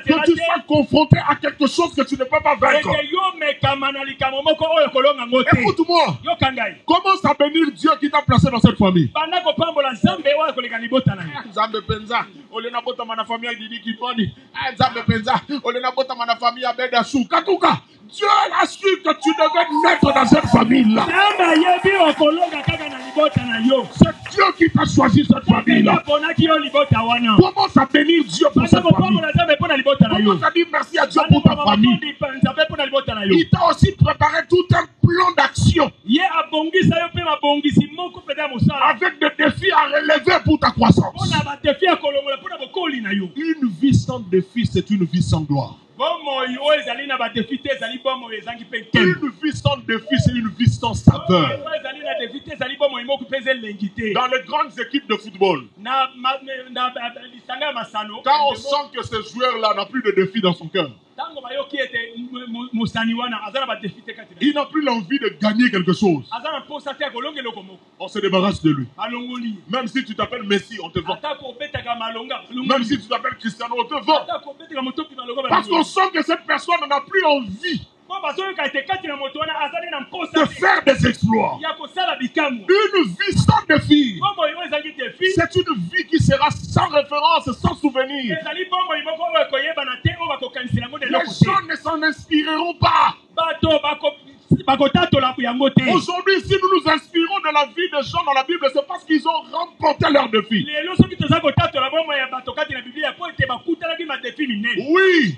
que tu sois confronté à quelque chose que tu ne peux pas vaincre. Écoute-moi, commence à bénir Dieu qui t'a placé dans cette famille. Olena bota mana famille Didi Kiponi. Nzambe penza. Olena bota mana famille Abeda Chou. Katuka. Dieu a su que tu devais naître dans cette famille-là. C'est Dieu qui t'a choisi cette famille-là. Commence à bénir Dieu pour cette famille. Commence à dire merci à Dieu pour ta famille. Il t'a aussi préparé tout un plan d'action avec des défis à relever pour ta croissance. Une vie sans défi, c'est une vie sans gloire. Une vie sans défi, c'est une vie sans saveur. Dans les grandes équipes de football, quand on sent que ce joueur-là n'a plus de défi dans son cœur, il n'a plus l'envie de gagner quelque chose, on se débarrasse de lui. Même si tu t'appelles Messi, on te vend. Même si tu t'appelles Cristiano, on te vend. Parce qu'on sent que cette personne n'a plus envie de faire des exploits. Une vie sans défi, c'est une sera sans référence, sans souvenir. ezali bomoi moko oyo ekoyebana te oyo bakokanisela yango na Les eloko te gens ne s'en inspireront pas. bato bakotatola yango te Aujourd'hui, si nous nous inspirons de la vie des gens dans la Bible, c'est parce qu'ils ont remporté leurs défis. lelo soki toza kotatola bomoi ya bato kati na biblia po ete bakutanaki badefi minene Oui,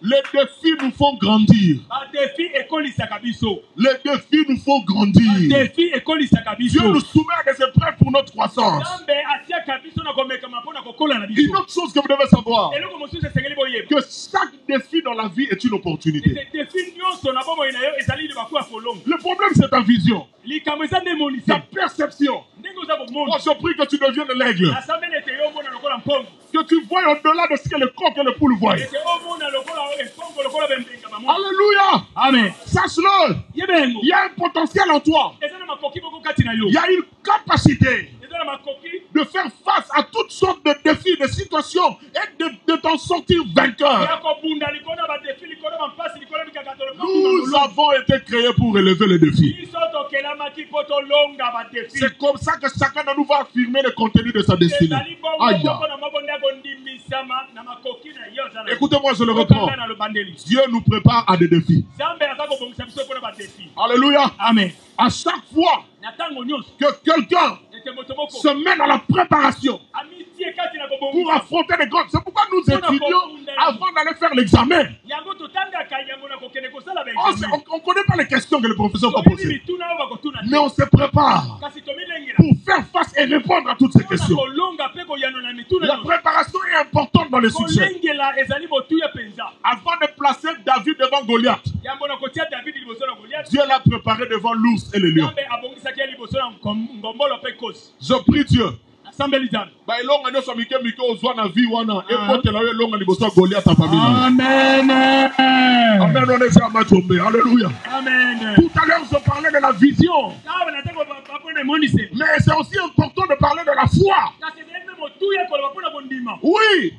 les défis nous font grandir. badefi ekolisaka biso Les défis nous font grandir. badefi ekolisaka Dieu biso nous soumet à des épreuves pour notre croissance. nzambe atiaka biso na komekama mpo na kokola na Une biso autre chose que vous devez savoir, eloko mosusu esengeli boyeba que chaque défi dans la vie est une opportunité. defi nyonso na bomoi na yo ezali libaku ya kolonga Le problème, c'est ta vision, likambo eza nde ta emonisa perception. ndenge oza Oh, komona je prie que tu deviennes l'aigle. asambeli ete yo omona lokola mpongo Que tu vois au-delà de ce que le coq et le poule voient. ete omona lokola espongo lokola bembenga bamona Alléluia. amen Sache-le. yebengo Il y a un potentiel en toi. eza na makoki moko kati na yo Il y a une capacité eza na makoki de faire face à toutes sortes de défis, de situations et de t'en sortir vainqueur. ya kobunda likolo ya badefi likolo ya mampasi likolo ya mikakatolo Nous avons été créés pour relever les défis. biso tokelamaki mpo tolonga badefi C'est comme ça que chacun de nous va affirmer le contenu de sa destinée. ezali bongo Aïe. moko na moko nde akondimisama na makoki na yo oza na Écoutez-moi, je le reprends. okanga na lobandeli Dieu nous prépare à des défis. nzambe aza kobongisa biso mpo na badefi Alléluia. amen À chaque fois na ntango nyonso que quelqu'un ete moto moko se met dans la préparation amitie kati na pour kobongisa affronter les grands, c'est pourquoi nous étudions avant d'aller faire l'examen. yango totangaka yango na kokende kosala On ne connaît pas les questions que le professeur va poser, mituna oyo bakotuna mais on se prépare kasi tomilengela pour faire face et répondre à toutes ces mpona questions. kolonga mpe koyanola mituna La préparation est importante dans les succès. kolengela ezali motuya mpenza Avant de placer David devant Goliath, yambo na kotia david liboso na goliath Dieu l'a préparé devant l'ours et le lion. nzambe abongisaki ye liboso na ngombolo mpe kosi Je prie Dieu. asambeli nzambe Ba elonga nyonso mike ozwa na vie wana ekotela yo elonga liboso ya Goliath ta famille. amen Amen, on est à Matombe. Alléluia. amen Tout à l'heure, je parlais de la vision. awa nataka bapona emonise Mais c'est aussi important de parler de la foi. kasi ezali mpe motuya koloba mpona kondima Oui.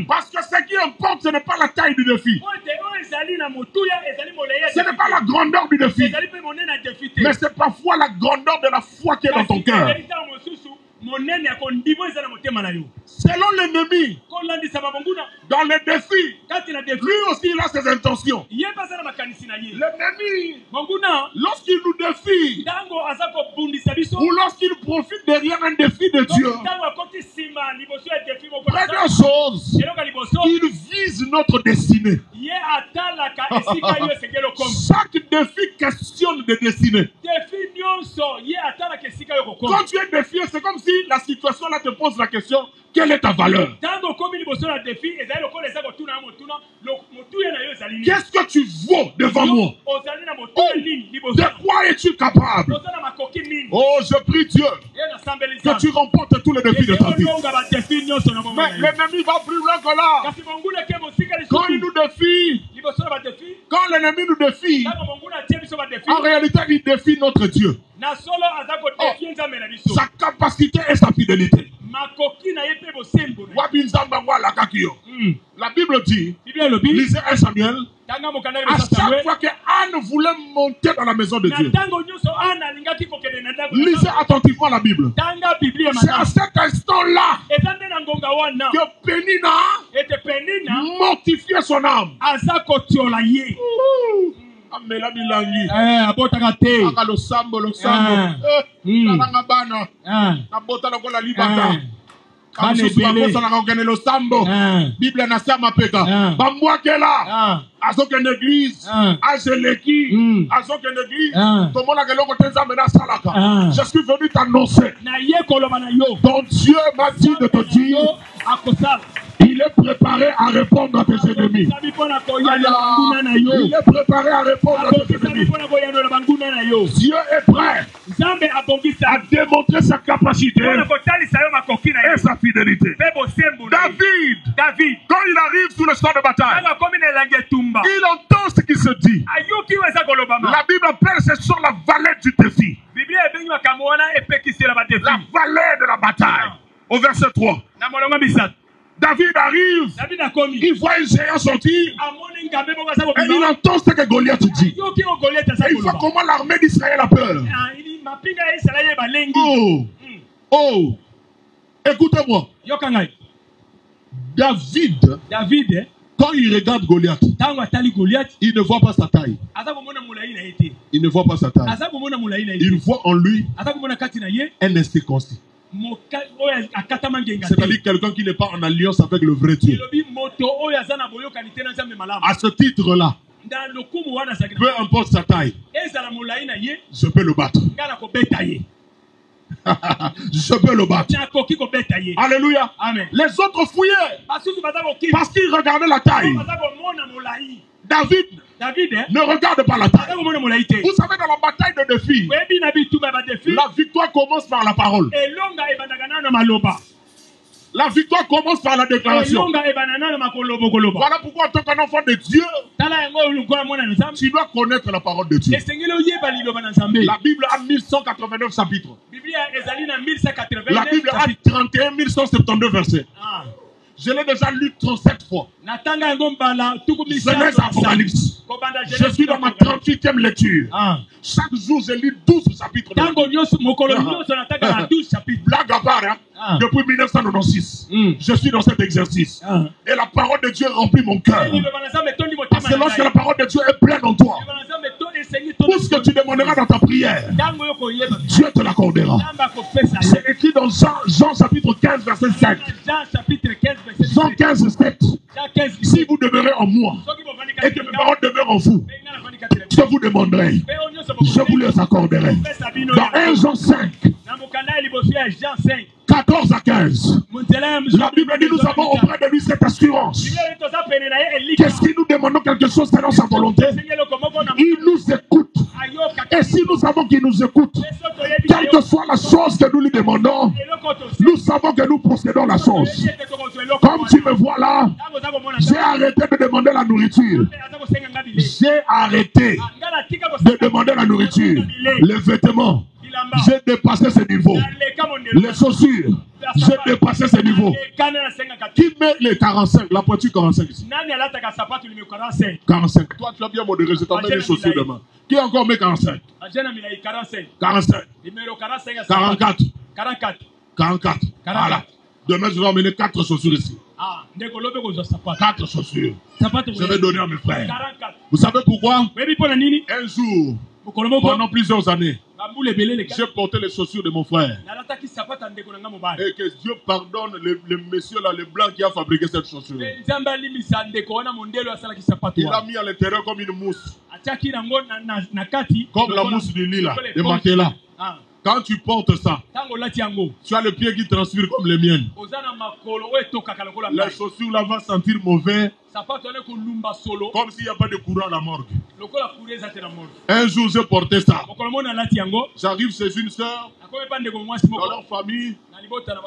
Parce que ce qui importe, ce n'est pas la taille du défi. po ete oyo ezali na motuya ezali molei ya Ce n'est pas la grandeur du défi. ezali mpe monene ya defi te Mais c'est parfois la grandeur de la foi qui est dans ton cœur. ezali ntango mosusu monene ya kondima eza na motema na yo Selon l'ennemi, kolandisa babonguna dans les défis, kati na defi lui aussi il a ses intentions. ye mpe aza na makanisi na ye L'ennemi, monguna lorsqu'il nous défie, ntango aza kobundisa biso ou lorsqu'il profite derrière un défi de Dieu, ntango akoti nsima liboso ya defi moko première chose, eloko ya liboso il vise notre destinée. ye atalaka esika yo esengeli okoma Chaque défi questionne des destinées. defi nyonso ye atalaka esika yo kokoma Quand tu es défié, c'est comme si la situation là te pose la question, quelle est ta valeur? ntango okomi liboso na defi ezali lokola eza kotuna ya motuna motuya na yo ezali nini Qu'est-ce que tu vaux devant moi? ozali na motuya nini liboso De quoi es-tu capable? oza na makoki nini Oh, je prie Dieu ye nasambeli que tu remportes tous les défis de ta vie. olonga badefi nyonso na bomoi Mais na yo l'ennemi va plus loin que là. kasi monguna ke mosika Quand il lisusu nous défie, liboso na badefi quand l'ennemi nous défie, ntango monguna atie biso badefi en réalité, il défie notre Dieu. na solo aza kodefie nzambe na biso Sa capacité et sa fidélité. makoki na ye mpe bosembo na ye. Wabi nzamba wala kakio. La Bible dit, biblia elobi lisez 1 Samuel, tanga mokanda à chaque fois que Anne voulait monter dans la maison de na Dieu, ntango nyonso ana alingaki kokende na ndako lisez attentivement la Bible. tanga biblia C'est à malamu cet instant-là eza nde na ngonga wana que Pénina ete penina mortifiait son âme. aza kotiola ye Amela bilangi. abotaka te Aka losambo. Talanga bana. Nabota lokola libaka. Kamususu bakosa na kokende losambo. Bible nasema peka. Bambwakela. Azokende église. Azeleki. Azokende église. Tomona keloko tenzambe na salaka. Je suis venu t'annoncer. na ye koloba na yo Ton Dieu m'a dit de te dire, akosala il est préparé à répondre à tes ennemis. sabi mpona koyanola banguna na yo Il est préparé à répondre à tes abongisami ennemis. mpona koyanola banguna na yo Dieu est prêt nzambe à abongisa démontrer sa capacité mpona kotalisa yo makoki na et ye sa fidélité. mpe bosembo na ye David, quand il arrive sur le champ de bataille, ntango akomi na elanga etumba il entend ce qui se dit. ayoki oyo eza kolobama La Bible appelle ce sont la vallée du défi, biblia ebengi makambo wana epekisela badefi la vallée de la bataille. Au verset 3, na molongo misato David arrive, david akomi il voit un géant sortir amoni ngambe moko aza et il kobima entend ce que Goliath dit. ayoki oyo goliath aza Et il voit koloba comment l'armée d'Israël a peur. mapinga ya israele balengi Oh, Écoutez-moi. Yokangai. David, quand il regarde Goliath, il ne voit pas sa taille. Il ne voit pas sa taille. Il voit en lui un instinct constant. C'est-à-dire quelqu'un qui n'est pas en alliance avec le vrai Dieu. À ce titre-là, peu importe sa taille, je peux le battre. Je peux le battre. Alléluia. Amen. Les autres fouillaient parce qu'ils regardaient la taille. David ne regarde pas la taille. Vous savez, dans la bataille de défi, la victoire commence par la parole. La victoire commence par la déclaration. Voilà pourquoi en tant qu'un enfant de Dieu, tu dois connaître la parole de Dieu. La Bible a 1189 chapitres. La Bible a 31 172 versets. Je l'ai déjà lu 37 fois. Genèse Apocalypse. Je suis dans ma 38e lecture. Chaque jour, je lis 12 chapitres. Blague à part, hein? Depuis 1996, je suis dans cet exercice. Et la parole de Dieu remplit mon cœur. Parce que lorsque la parole de Dieu est pleine en toi, tout ce que tu demanderas dans ta prière, Dieu te l'accordera. C'est écrit dans Jean chapitre 15, verset 5. Jean 15, 7. Si vous demeurez en moi et que mes paroles demeurent en vous, ce que vous demanderez, je vous les accorderai. Dans 1 Jean 5, 14 à 15, la Bible dit nous avons auprès de lui cette assurance que si nous demandons quelque chose selon sa volonté, il nous écoute. Et si nous savons qu'il nous écoute, quelle que soit la chose que nous lui demandons, nous savons que nous possédons la chose. Comme tu me vois là, j'ai arrêté de demander la nourriture. J'ai arrêté de demander la nourriture. Les vêtements, j'ai dépassé ce niveau. Les chaussures, j'ai dépassé ce niveau. Qui met les 45, la pointure 45 ici? 45. Toi, tu as bien modéré, je t'emmène les chaussures demain. Qui encore met 45? 45. 44. 44. Voilà. Demain, je vais emmener 4 chaussures ici. 4 chaussures. Je vais donner à mes frères. Vous savez pourquoi? Un jour, pendant plusieurs années, j'ai porté les chaussures de mon frère. Et que Dieu pardonne le monsieur là, le blanc qui a fabriqué cette chaussure. Il a mis à l'intérieur comme une mousse. Comme la mousse du lit là, de Matela. Quand tu portes ça, tu as le pied qui transpire comme les miennes. La chaussure là va sentir mauvais. Comme s'il n'y a pas de courant à la morgue. Un jour, j'ai porté ça. J'arrive chez une soeur, dans leur famille.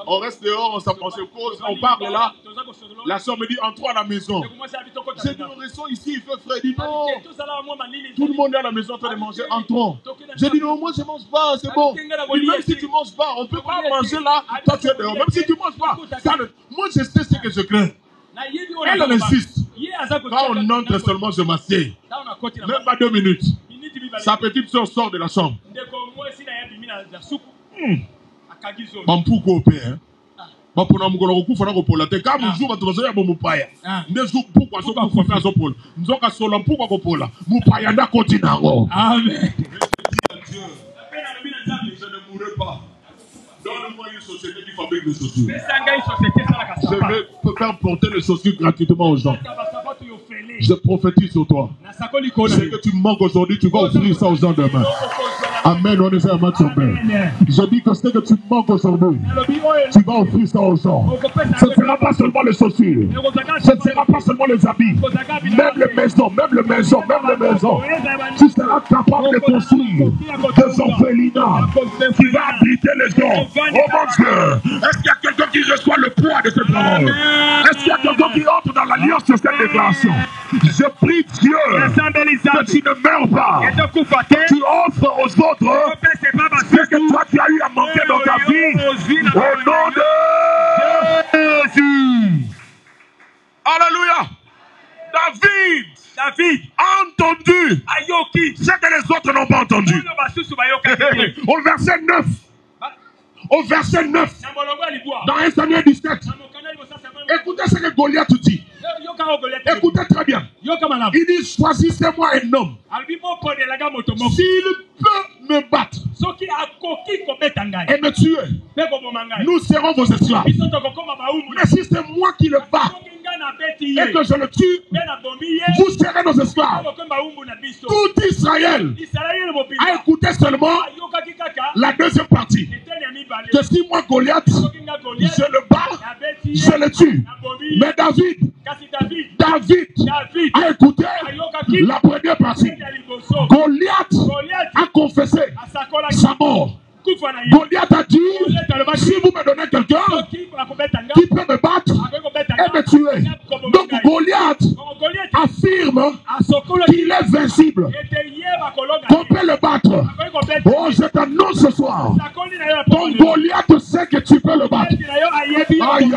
On reste dehors, on se pose, on parle là. La soeur me dit, entre à la maison. J'ai dit, nous restons ici, il fait frais. Il dit, non. Tout le monde est à la maison en train de manger, entrons. J'ai dit, non, moi je ne mange pas, c'est bon. Puis même si tu ne manges pas, on ne peut pas manger là. Toi, tu es dehors. Même si tu ne manges pas. Moi, je sais ce que je crains. Elle insiste. Quand on entre seulement, je m'assieds. Même pas 2 minutes. Sa petite soeur sort de la chambre. Mampu kope, hein. Bapona mukolo kufa kopola te ka muzuba tubazoya bo mupaya. Ndezu pourquoi so kufa fa so pola. Nzoka sola pourquoi kopola. Mupaya nda kontinango. Amen. Dieu. Je ne mourrai pas. Donne-moi une société qui fabrique des chaussures. Je vais faire porter les chaussures gratuitement aux gens. Je prophétise sur toi. Ce que tu manques aujourd'hui, tu vas offrir ça aux gens demain. Amen. On est fait un match sur main. Je dis que ce que tu manques aujourd'hui, tu vas offrir ça aux gens. Ce ne sera pas seulement les chaussures. Ce ne sera pas seulement les habits. Même les maisons, même les maisons, même les maisons. Tu seras capable de construire des orphelinats. Tu vas abriter les gens. Oh mon Dieu. Est-ce qu'il y a quelqu'un qui reçoit le poids de cette parole? Est-ce qu'il y a quelqu'un qui entre dans l'alliance de cette déclaration? Je prie Dieu que tu ne meurs pas. Tu offres aux autres ce que toi tu as eu à manquer dans ta vie. Au nom de Jésus. Alléluia. David a entendu ce que les autres n'ont pas entendu. Au verset 9. Dans 1 Samuel 17. Écoutez ce que Goliath dit. Écoutez très bien. Il dit, choisissez-moi un homme. S'il peut me battre et me tuer, nous serons vos esclaves. Mais si c'est moi qui le bats et que je le tue, vous serez nos esclaves. Tout Israël a écouté seulement la deuxième partie. Que si moi Goliath, je le bats, je le tue. Mais David a écouté la première partie. Goliath a confessé sa mort. Goliath a dit, si vous me donnez quelqu'un qui peut me battre et me tuer. Donc Goliath affirme qu'il est invincible, qu'on peut le battre. Oh, je t'annonce ce soir, ton Goliath sait que tu peux le battre. Aïe.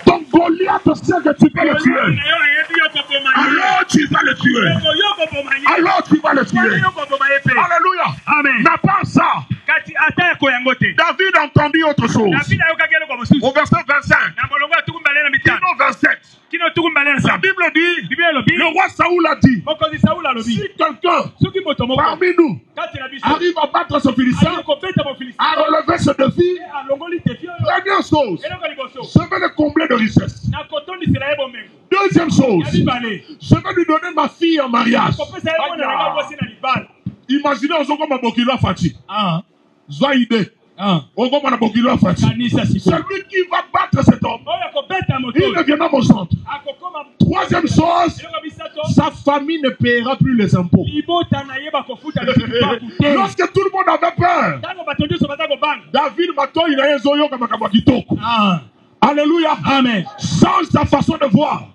Ton Goliath sait que tu peux le tuer. Alors tu vas le tuer. Alors tu vas le tuer. Alléluia. Amen. N'a pas ça. David a entendu autre chose. Au verset 25, Kino 27, la Bible dit, le roi Saoul a dit, si quelqu'un parmi nous arrive à battre ce Philistin, à relever ce défi, première chose, je vais le combler de richesse. Deuxième chose, je vais lui donner ma fille en mariage. Imaginez aujourd'hui ma bokilo Fati. Zoïde. Celui qui va battre cet homme, il deviendra mon centre. Troisième chose, sa famille ne paiera plus les impôts. Lorsque tout le monde avait peur, David Mato, il a un zoyo comme un kabakitoko. Alléluia. Amen. Change sa façon de voir.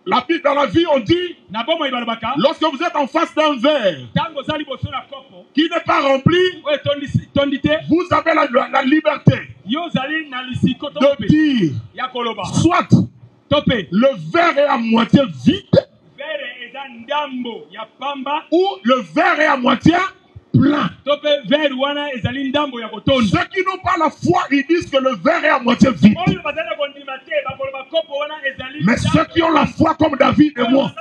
Dans la vie, on dit, lorsque vous êtes en face d'un verre qui n'est pas rempli, vous avez la liberté de dire, soit le verre est à moitié vide, ou le verre est à moitié plein. Ceux qui n'ont pas la foi, ils disent que le verre est à moitié vide. Mais ceux qui ont la foi comme David et moi,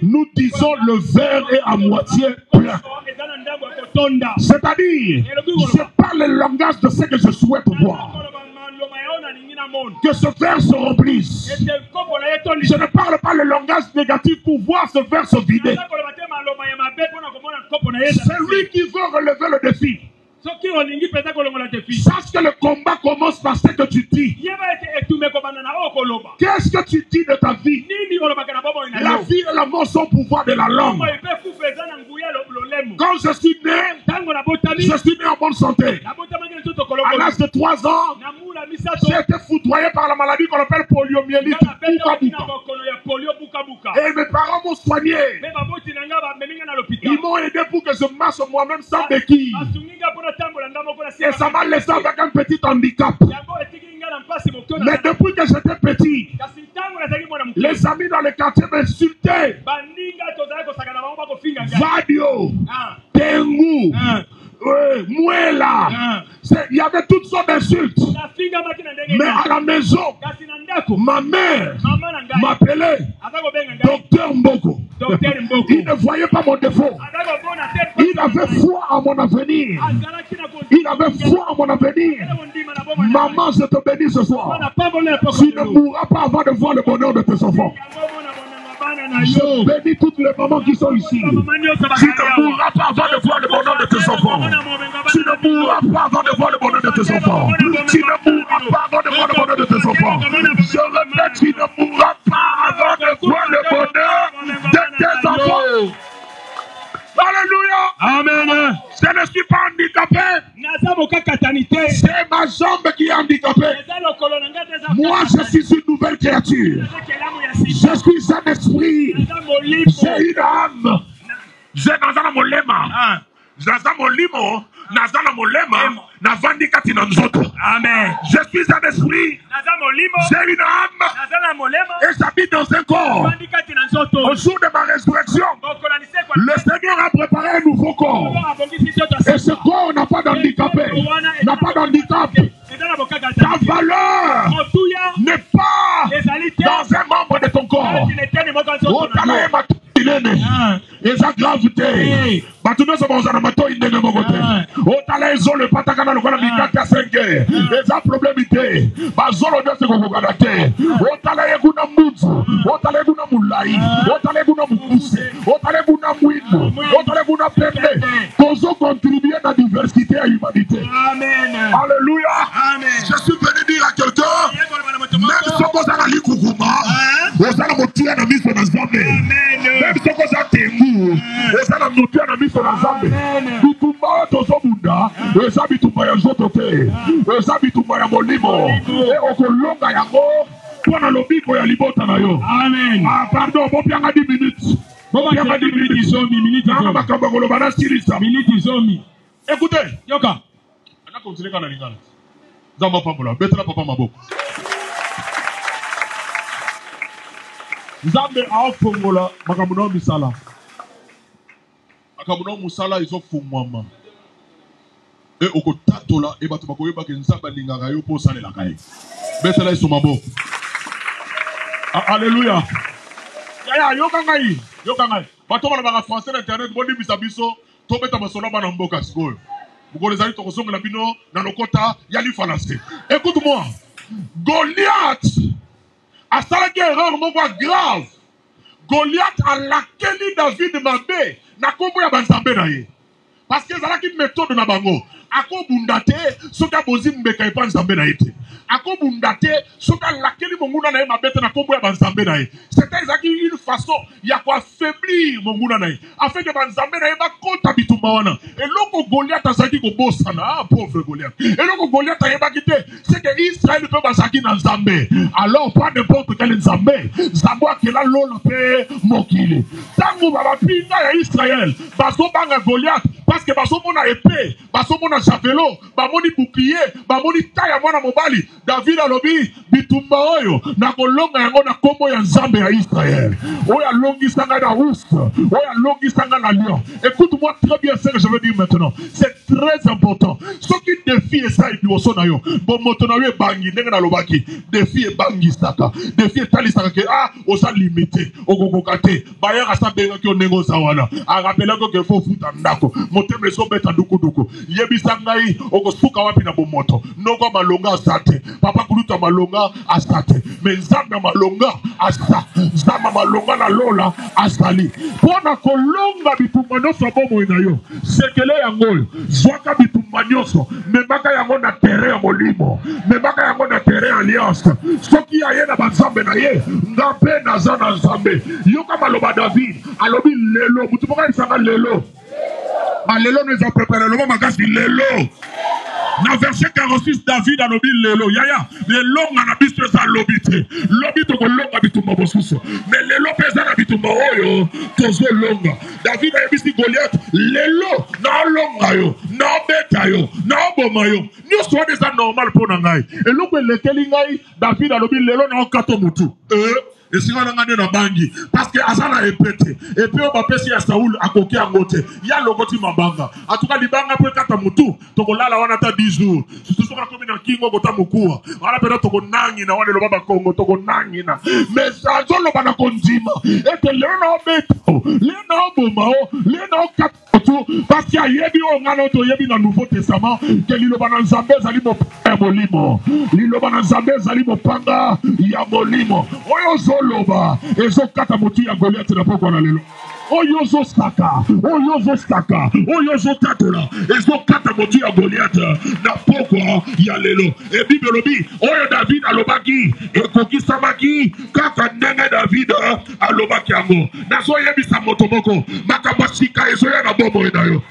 nous disons le verre est à moitié plein. C'est-à-dire, je parle le langage de ce que je souhaite voir. Que ce verre se remplisse. Je ne parle pas le langage négatif pour voir ce verre se vider. Celui qui veut relever le défi, sache que le combat commence par ce que tu dis. Qu'est-ce que tu dis de ta vie? La vie et la mort sont au pouvoir de la langue. Quand je suis né en bonne santé. À l'âge de 3 ans, j'ai été foudroyé par la maladie qu'on appelle poliomyélite. Et mes parents m'ont soigné. Ils m'ont aidé pour que je marche moi-même sans béquille. Et ça m'a laissé avec un petit handicap. Mais depuis que j'étais petit, les amis dans le quartier m'insultaient. Vadio, Tengu, Mouela. Il y avait toutes sortes d'insultes. Mais à la maison, ma mère m'appelait Docteur Mboko. Il ne voyait pas mon défaut. Il avait foi à mon avenir. Il avait foi à mon avenir. Maman, je te bénis ce soir. Tu ne mourras pas avant de voir le bonheur de tes enfants. Je bénis toutes les mamans qui sont ici. Tu ne mourras pas avant de voir le bonheur de tes enfants. Tu ne mourras pas avant de voir le bonheur de tes enfants. Tu ne mourras pas avant de voir le bonheur de tes enfants. Je répète, tu ne mourras pas avant de voir le bonheur de tes enfants. Alléluia. Amen. Je ne suis pas handicapé. C'est ma jambe qui est handicapée. Moi, je suis une nouvelle créature. Je suis un esprit. J'ai une âme. J'ai dans mon lema. Dans mon limo. Dans mon lema. Amen. Je suis un esprit. J'ai une âme. Et j'habite dans un corps. Au jour de ma résurrection, Le Seigneur a préparé un nouveau corps. Et ce corps n'a pas d'handicapé. N'a pas d'handicap. Ta valeur n'est pas dans un membre de ton corps. Et sa gravité. Batuno so bonza na mato indenge mokote. Otala ezolo patakana lokola mikate ya 5. Eza problemité. Bazolo nyose kokokana te. Otala yekuna mutsu. Otala yekuna mulai. Otala yekuna mukuse. Otala yekuna mwindo. Otala yekuna pembe. Tozo contribuer à la diversité à l'humanité. Amen. Alléluia. Amen. Je suis venu dire à quelqu'un, même si on a li kukuma, on a motuya na miso na Nzambe. Même si on a tengu, on a motuya na miso na Nzambe. Bitumba tozo bunda, eza bitumba ya zoto te, eza bitumba ya molimo. E okolonga yango, pona lobiko ya libota na yo. Amen. Ah pardon, bon pianga 10 minutes. Bon pianga 10 minutes. Nanga makamba koloba na sirisa. Écoutez, Yoka. on a continué quand on a rigolé. Zamba pambola, betela papa maboko. Nzambe aofongola makamuno misala. Makamuno musala izo fungwama. E okotatola e batu bakoyeba ke nzamba lingaka yo po salela kae. Betela iso maboko. Alléluia. Ya yoka ngai. Bato bana ba français internet boni bisabiso to beta basolo bana mboka sikoyo. Écoute-moi, Goliath a salé erreur grave. Goliath a laquelle David Mabé n'a combo ya banzambe na ye. Parce que zala ki méthode na bango. Ako bundate soka bozi mbeka epa nzambe na ete. Ako bundate soka laquelle monguna na ye mabete na combo ya banzambe na ye. C'était une façon ya ko affaiblir monguna na ye. Afin que banzambe na ye ba kota bitumba wana. Et loko Goliath azaki ko bosana, ah pauvre Goliath. Et loko Goliath ayeba kite, c'est que Israël peut bazaki na nzambe. Alors pas n'importe quel nzambe. Nzambe akela lolo pe mokili. Tango baba pinga ya Israël, baso banga Goliath parce que baso mona épée, baso mona javelot, bamoni bouclier, bamoni taya mwana mobali. David alobi bitumba oyo na kolonga yango na kombo ya nzambe ya Israël. Oya longi sanga na ours, oya longi sanga na lion. Écoute-moi très bien ce que je veux dire maintenant. C'est très important. Ce qui défie ça et biwoso na yo. Bon motono yo bangi ndenge na lobaki. Défie bangi saka. Défie tali saka ke osa limité. Okokokate. Bayaka sa benga ki onengo sawana. A rappela ko ke fo futa ndako. Moteme so beta duku duku. Yebisa ngai okosuka wapi na bomoto. Noko malonga asate. Papa kuluta malonga asate. Mais nzambe malonga asa. Nzambe malonga na lola asali. Pona kolonga bitumba nyonso bomo na yo. Sekele yango. Zwaka bitumba nyonso. Memaka yango na terrain ya molimo. Memaka yango na terrain alliance. Soki aye na banzambe na ye. Ngape na za na nzambe. Yoka maloba David. Alobi lelo. Mutumoka isanga lelo. Lelo nous a préparé le moment magasi lelo. Dans verset 46, David a lobi lelo. Yaya, lelo ngana biso za lobite. Lobi to kolonga bitumba bosuso. Mais lelo pesa na bitumba oyo tozo longa. David a yebisi Goliath lelo na longa yo, na beta yo, na boma yo. Nous sommes déjà normal pour ngai. Et loko lekeli ngai David a lobi lelo na okato mutu. Et si on a na bangi parce que azana epete et puis on va passer à Saoul à koki angote ya lokoti mabanga en tout cas libanga pour kata mutu to kolala wana ta 10 jours surtout soka komi na kingo kota mukua wala pena to konangi na wale lobaba Kongo to konangi na mais ça zolo bana konzima et que le na beto le na bomao le na katu parce qu'il y a yebi on ngano to yebi na Nouveau Testament que lilo bana nzambe zali mo molimo lilo bana nzambe zali mo panga ya molimo oyo loba ezo kata motu ya Goliath na poko na lelo oyo zo staka oyo zo tatola ezo kata motu ya Goliath na poko ya lelo e bibelobi oyo David alobaki ekoki samaki kaka ndenge David alobaki yango nazo yebisa moto moko makambo sika ezo ya na bomo na yo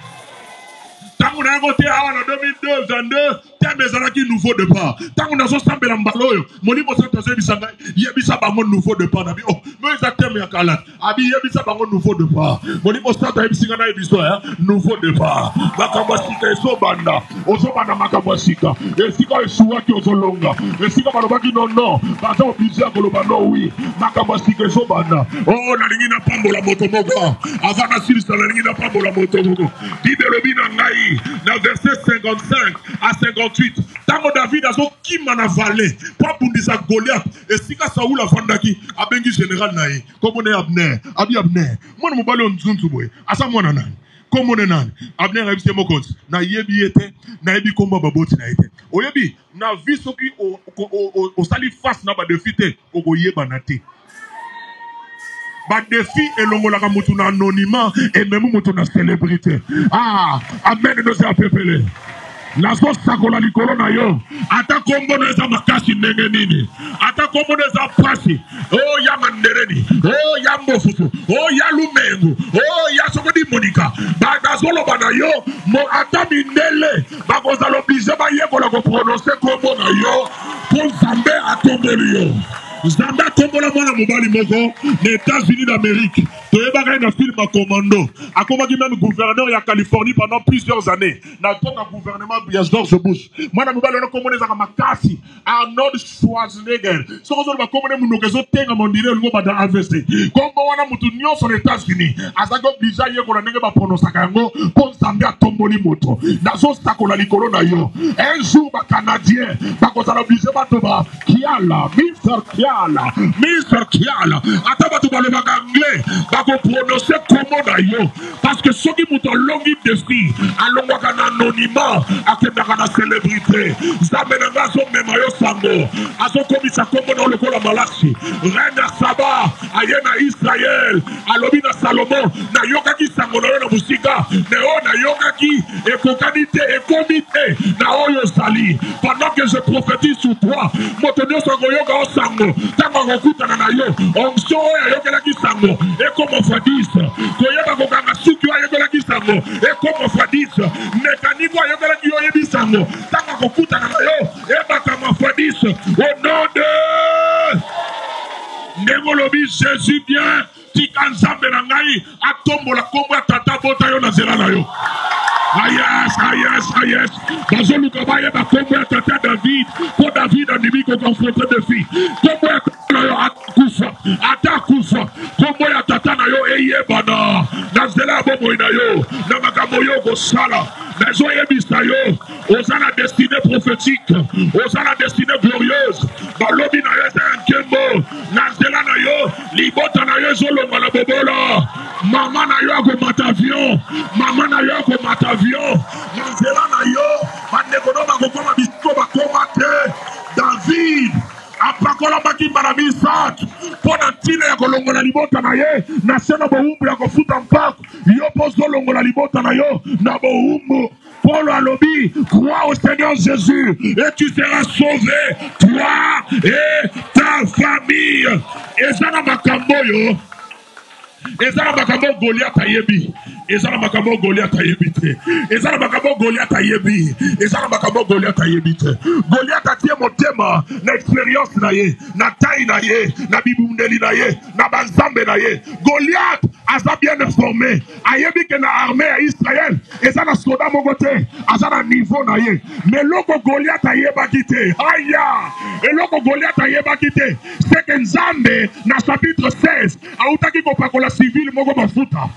tangu na ngote awa na 2022 thème ezalaki nouveau départ. Tant on a so sambela mbaloyo, molimo sa tose bisanga, yebisa bango nouveau départ na bi. Oh, mais ça thème ya kala. Abi yebisa bango nouveau départ. Molimo sa ta yebisinga na yebiso ya nouveau départ. Makambo sika eso banda. Ozo banda makambo sika. Esika esuwa ki ozo longa. Esika balobaki non. Baza obligé à koloba non oui. Makambo sika eso banda. Oh, na lingi na pambola moto moko. Avant silisa na lingi na pambola moto moko. Bibelobi na ngai na verset 55 à 58. Tango David a zo kima na vallée pour bundisa Goliath. Esika Saoul avandaki abengi général nae. Comme on est Abner. Abi Abner. Moi mo balo nzunzu boy. Asa mwana nani? Comme on est nani? Abner a ebise mokons. Na yebi ete, na yebi komba baboti na ete. Oyebi na vie soki o sali face na ba defite o yeba na te. Ba défi et l'ongolaka mutu na anonymat et même mutu na célébrité. Ah, amen no se apepele. Nazo sakola likolo na yo. Ata kombo no eza makasi ndenge nini. Ata kombo no eza pasi. Oh ya mandereni. Oh ya mbofufu. Oh ya lumengu. Oh ya sokodi monika. Ba nazolo bana yo. Mo ata mindele. Ba kozalo oblige ba yekola ko prononcer kombo na yo. Pour Zambé atombeli yo. Zambé atombola mwana mobali moko les États-Unis d'Amérique. Toyebaka na film à commando. Akomaki même gouverneur ya Californie pendant plusieurs années. Na ton gouvernement ya George Bush. Mwana mobali na komone za makasi Arnold Schwarzenegger. Soko ba komone munokezo tenga mondire ngo ba da investir. Kombo wana mutu nyonso les États-Unis. Azako oblige ye ko na ndenge ba prononcer kango pour Zambé atomboli moto. Nazo sakola likolo na yo. Un jour ba Canadien ba ko za oblige ba toba Kiala, Mr. Kiala. Ata ba to ba le anglais. Bako prononcer comment d'ailleurs parce que ceux qui m'ont longi défi allons à un anonymat à la célébrité Zamenanga son mémayo sango à son commissaire comme dans le col à Malachi Reine Saba ayena Israël alobina Salomon na yoka ki sango na musika neo na yoka ki et cocanité et comité na oyo sali pendant que je prophétise sur toi motonio sango yoka o sango tanga kokutana na yo onction ya yoka ki sango et comme Fadis, koyeba kokanga suki wa yegola kisango, et comme Fadis, mécanique wa yegola kiyoye bisango, tanga kokuta na yo, et bakama Fadis, au nom de Nemolobi Jésus bien, tikanzambe na ngai, atombo la kombo ya tata bota yo na zela na yo. Ayes. Bazolu kabaye ba kombo ya tata David, pour David animi ko confronter de filles. Kombo ya atakufa kombo ya tata na yo eyebana na zela bobo na yo na makambo yo ko sala na zo yebisa yo osana destinée prophétique osana destinée glorieuse balobi na yo nkembo na zela na yo libota na yo zolonga la bobola mama na yo ko matavion na zela na yo bandeko no bakokoma bisko bakoma te David apakola baki barabisat pona tine ya kolongola libota na ye na sena boumbu ya kofuta mpako yo pozo longola libota na yo na boumbu Paul alobi crois au Seigneur Jésus et tu seras sauvé toi et ta famille ezana makambo yo ezana makambo Goliath ayebi ezana makambo Goliath ayebi te ezana makambo Goliath ayebi ezana makambo Goliath ayebi te Goliath atie motema na expérience na ye na taille na ye na bibundeli na ye na banzambe na ye Goliath aza bien informé ayebi ke na armée ya Israël ezana soda moko te azana niveau na ye mais loko Goliath ayebaki te aya eloko Goliath ayebaki te c'est que Nzambe na chapitre 16 autaki kopakola civil moko mafuta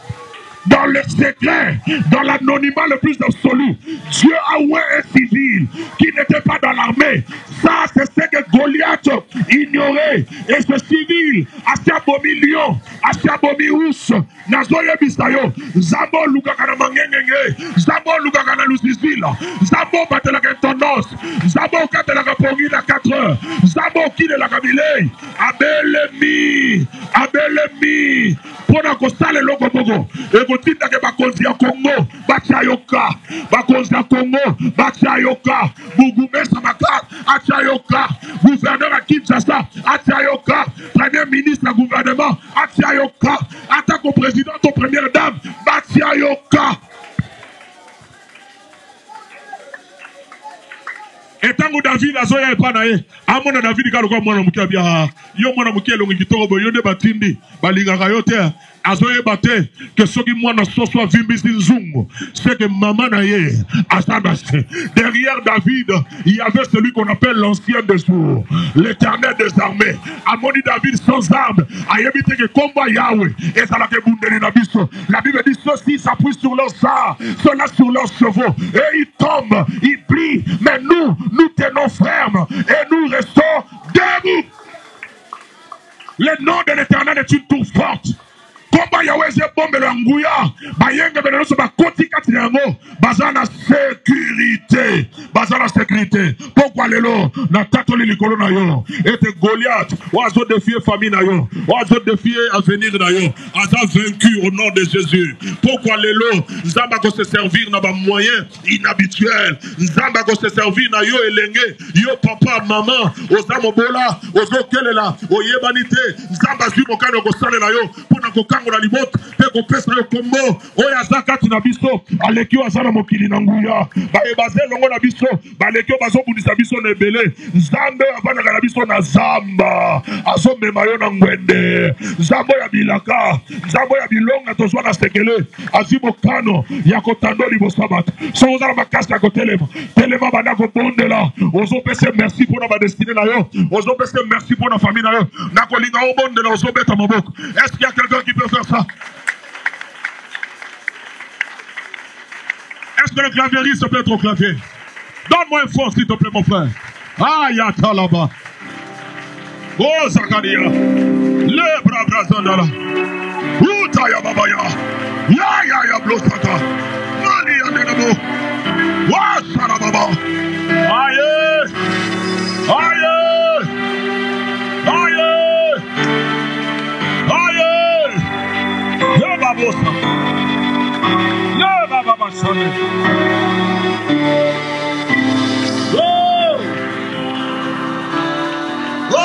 dans le secret, dans l'anonymat le plus absolu, Dieu a oué un civil qui n'était pas dans l'armée. Ça, c'est ce que Goliath ignorait. Et ce civil, Asiabomi Lion, Asiabomi Ous, Nazoye Bisayo, Zabo Lugakana Mangenge, Zabo Lugakana Lusisville, Zabo Batelaka Tondos, Zabo Katelaka Pongina 4 heures, Zabo Kine la Kamile, Abelemi, Pona Kostale Logo Bogo, Tinda ke bakonzi ya Congo bachayoka bakonzi ya Congo bachayoka Bugumesa Makar achayoka gouverneur à Kinshasa achayoka premier ministre du gouvernement achayoka attaque au président au première dame bachayoka Tango David azoya epanaye. Amona David kaloko mwana mukia bia. Yo mwana mukia longi kitoko boyo de batindi. Balinga kayote. Azoye bate que ceux qui mwana soit vimbisi nzungu. C'est que maman naye asanache. Derrière David, il y avait celui qu'on appelle l'ancien des jours, l'Éternel des armées. Amoni David sans armes. Ayebite que combat Yahweh et ça la que bundeli nabiso. La Bible dit ceux-ci s'appuient sur leurs arts, ceux-là sur leurs chevaux et ils tombent, ils plient. Mais nous tenons ferme et nous restons debout. Le nom de l'Éternel est une tour forte. Combat Yahweh j'ai bombe l'angouya. Bayenge beneloso ba koti katiyango. Bazana sécurité. Bazana sécurité. Pourquoi lelo na tatoli likolo na yo. Et Goliath. Oazo défier famille na yo. Oazo défier avenir na yo. Aza vaincu au nom de Jésus. Pourquoi lelo Nzamba ko se servir na ba moyen inhabituel. Nzamba ko se servir na yo elenge. Yo papa maman. Ozamo bola. Ozo kelela. Oyebanite. Nzamba zui mokano ko sale na yo. Pona ko na limot pe ko pesa yo kombo oya zakati na biso alekio azana mokili na nguya ba ebaze longo na biso ba lekio bazo bundisa biso na ebele nzambe avana na biso na zamba azo mema yo na ngwende nzambo ya bilaka nzambo ya bilonga tozwa na sekele azimo kano ya kotando liboso bato so ozala makasi ya kotelema telema banda ko bondela ozo pese merci pour na destinée na yo ozo pese merci pour na famille na yo na kolinga o bondela ozo beta maboko est-ce qu'il y a quelqu'un qui peut faire ça? Est-ce que le clavieriste peut être au clavier? Donne-moi un fond s'il te plaît mon frère. Ah yata là-bas. Oh Zakaria. Le bras zandala. Uta ya babaya. Ya blosata. Mali ya denabo. Wa sarababa. Aye. Aye. Aye. Aye. Le babosa. Le bababa sonne. Oh. Oh.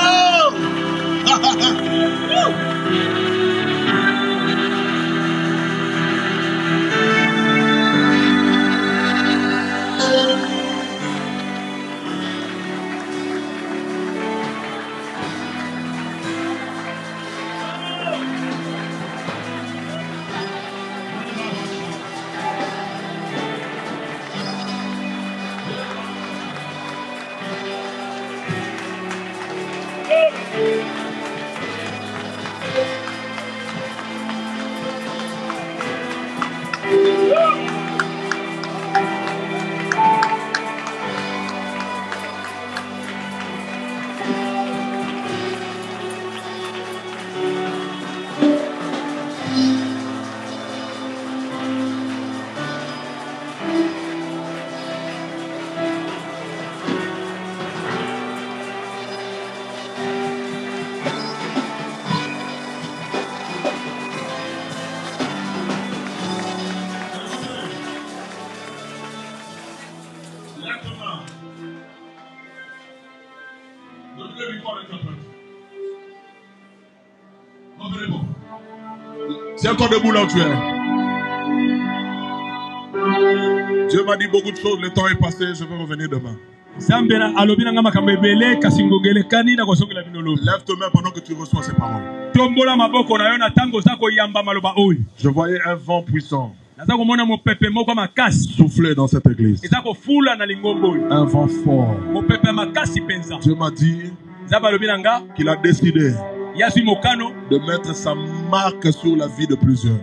C'est encore debout là où tu es. Dieu m'a dit beaucoup de choses, le temps est passé, je vais revenir demain. Lève tes mains pendant que tu reçois ces paroles. Je voyais un vent puissant souffler dans cette église. Un vent fort. Dieu m'a dit qu'il a décidé de mettre sa marque sur la vie de plusieurs.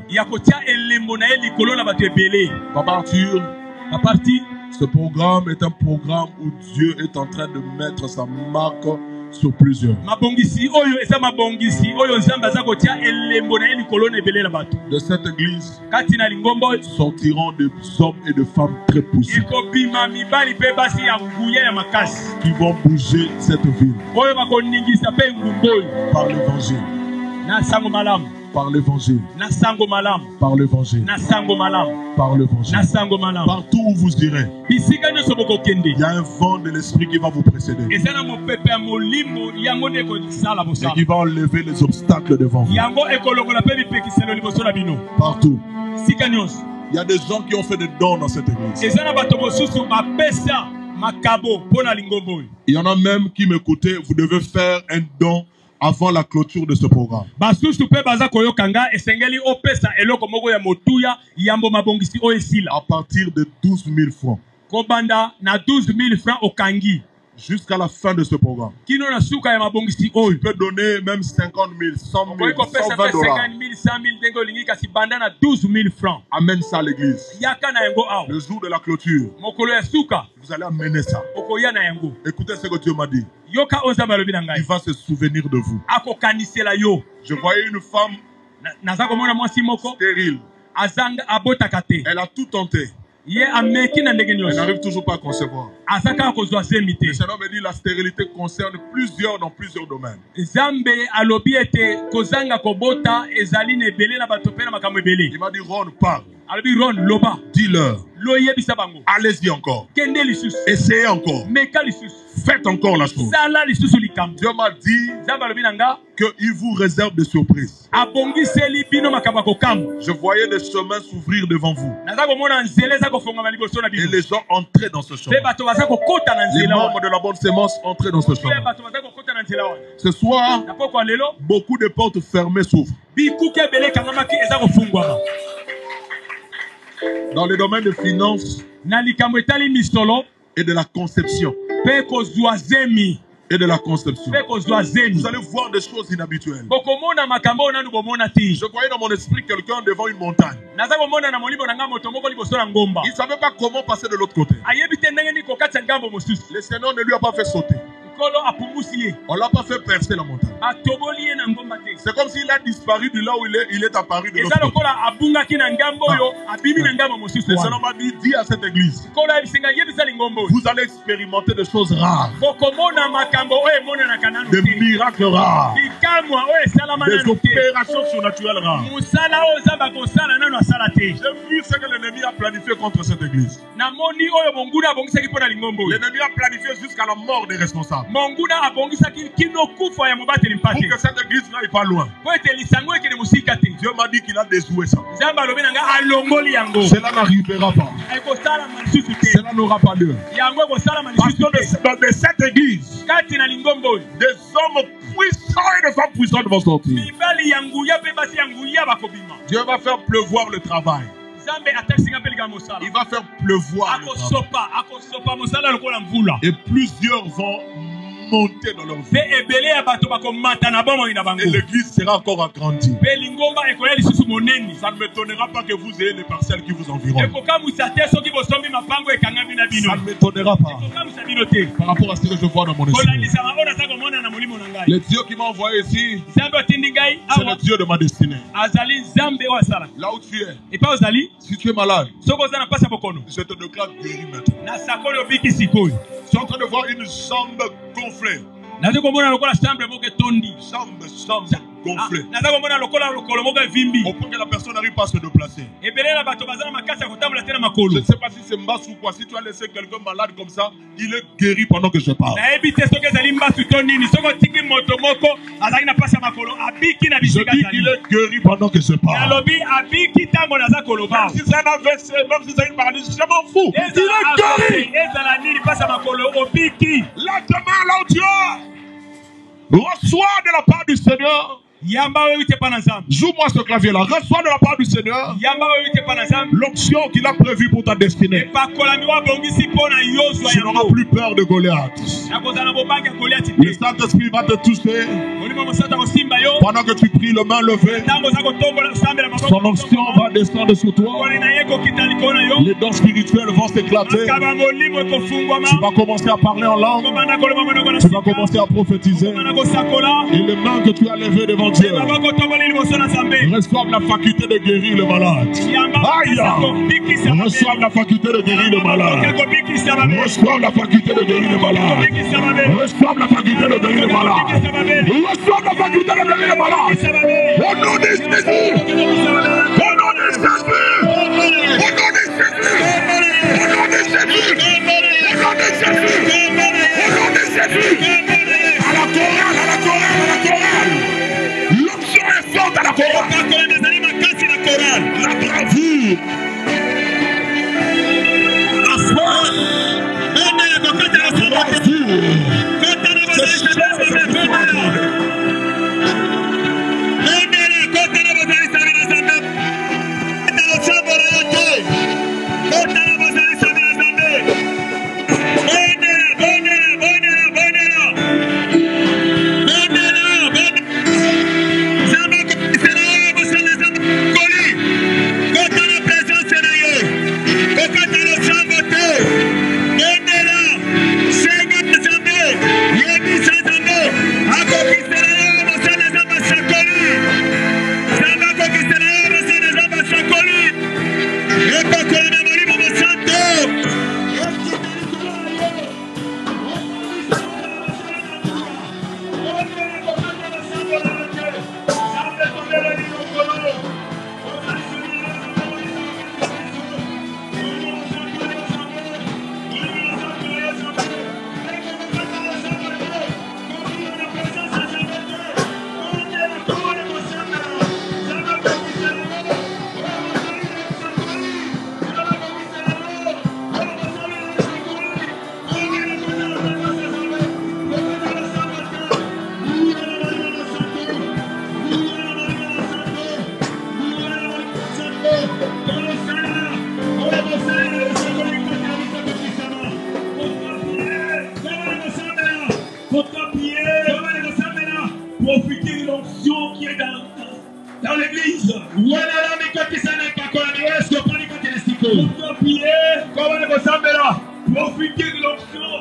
À partir, ce programme est un programme où Dieu est en train de mettre sa marque sur plusieurs. De cette église sortiront des hommes et des femmes très poussés qui vont bouger cette ville par l'évangile. Par l'évangile. Par l'évangile. Par l'évangile. Partout où vous irez, il y a un vent de l'esprit qui va vous précéder et qui va enlever les obstacles devant vous. Partout. Il y a des gens qui ont fait des dons dans cette église. Il y en a même qui m'écoutaient, vous devez faire un don avant la clôture de ce programme. À partir de 12 000 francs. Jusqu'à la fin de ce programme. Tu peux donner même 50 000, 100 000, 120 $. Amène ça à l'église. Le jour de la clôture, vous allez amener ça. Écoutez ce que Dieu m'a dit. Il va se souvenir de vous. Je voyais une femme stérile. Elle a tout tenté. Elle n'arrive toujours pas à concevoir. Le Seigneur me dit la stérilité concerne dans plusieurs domaines. Il m'a dit Ron, parle. Dis-leur. Allez-y encore. Essayez encore. Faites encore la chose. Dieu m'a dit qu'il vous réserve des surprises. Je voyais des chemins s'ouvrir devant vous. Et les gens entraient dans ce chemin. Les membres de la bonne sémence entraient dans ce chemin. Ce soir, beaucoup de portes fermées s'ouvrent. Dans le domaine de finances et de la conception. Et de la conception. Vous allez voir des choses inhabituelles. Je voyais dans mon esprit quelqu'un devant une montagne. Il ne savait pas comment passer de l'autre côté. Le Seigneur ne lui a pas fait sauter. On ne l'a pas fait percer la montagne. C'est comme s'il a disparu de là où il est apparu de l'autre côté. Le Seigneur m'a dit, dis à cette église, vous allez expérimenter des choses rares. Des miracles rares. Des opérations surnaturelles rares. J'ai vu ce que l'ennemi a planifié contre cette église. L'ennemi a planifié jusqu'à la mort des responsables. Pour que cette église n'aille pas loin. Dieu m'a dit qu'il a déjoué ça. Cela n'arrivera pas. Cela n'aura pas lieu. Parce que dans cette église, des hommes puissants et des femmes puissantes vont sortir. Dieu va faire pleuvoir le travail. Il va faire pleuvoir le travail. Et plusieurs vont monter dans leur vie. Et l'église sera encore agrandie. Ça ne m'étonnera pas que vous ayez des parcelles qui vous environnent. Ça ne m'étonnera pas. Par rapport à ce que je vois dans mon esprit. Le Dieu qui m'a envoyé ici, c'est le Dieu de ma destinée. Là où tu es, si tu es malade, je te déclare guéri maintenant. Tu es en train de voir une jambe gonflée. Jambe gonflée. Au point que la personne n'arrive pas à se déplacer. Je ne sais pas si c'est Mbassou ou quoi. Si tu as laissé quelqu'un malade comme ça, il est guéri pendant que je parle. Je dis qu'il est guéri pendant que je parle. Même si c'est un AVC, même si c'est une paralysie, je m'en fous. Il est guéri. Là, demain, là où tu es, reçois de la part du Seigneur. Joue-moi ce clavier-là. Reçois de la part du Seigneur l'option qu'il a prévue pour ta destinée. Tu n'auras plus peur de Goliath. Le Saint-Esprit va te toucher. Pendant que tu pries, le main levée, son onction va descendre sur toi. Les dons spirituels vont s'éclater. Tu vas commencer à parler en langue. Tu vas commencer à prophétiser. Et les mains que tu as levées devant Dieu reçoivent la faculté de guérir le malade. Aïe! Reçoivent la faculté de guérir le malade. Reçoivent la faculté de guérir le malade. Reçoivent la faculté de guérir le malade. Reçoivent la faculté de guérir le malade. Au nom de Jésus! Au nom de Jésus! Au nom de Jésus! Au nom de Jésus! Au nom de Jésus! Au nom de Jésus! À la chorale, à la chorale, à la chorale! L'option est forte à la chorale! La bravure! La foi! Profitez de l'onction qui est dans l'église. Profitez de l'onction.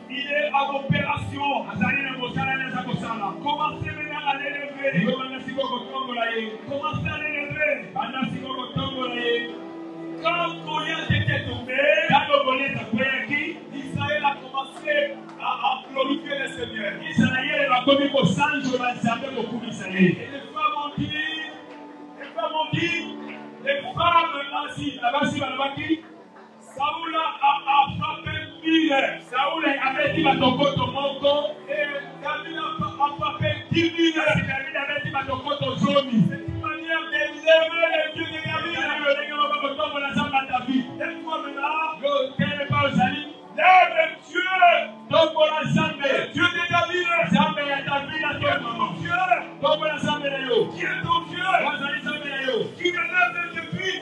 Il est à l'opération. Commencez maintenant à l'élever. Commencez à l'élever. Quand Goliath était tombé, Israël a commencé à glorifier le Seigneur. Et les femmes ont dit, les femmes asiatiques, Saoul a frappé mille. Saoul a dit et David a frappé 10 000. David avait dit c'est une manière d'élever les dieux de David. Laisse-moi maintenant, lève Dieu, Dieu de David. Qui est ton Dieu? Qui me lève depuis?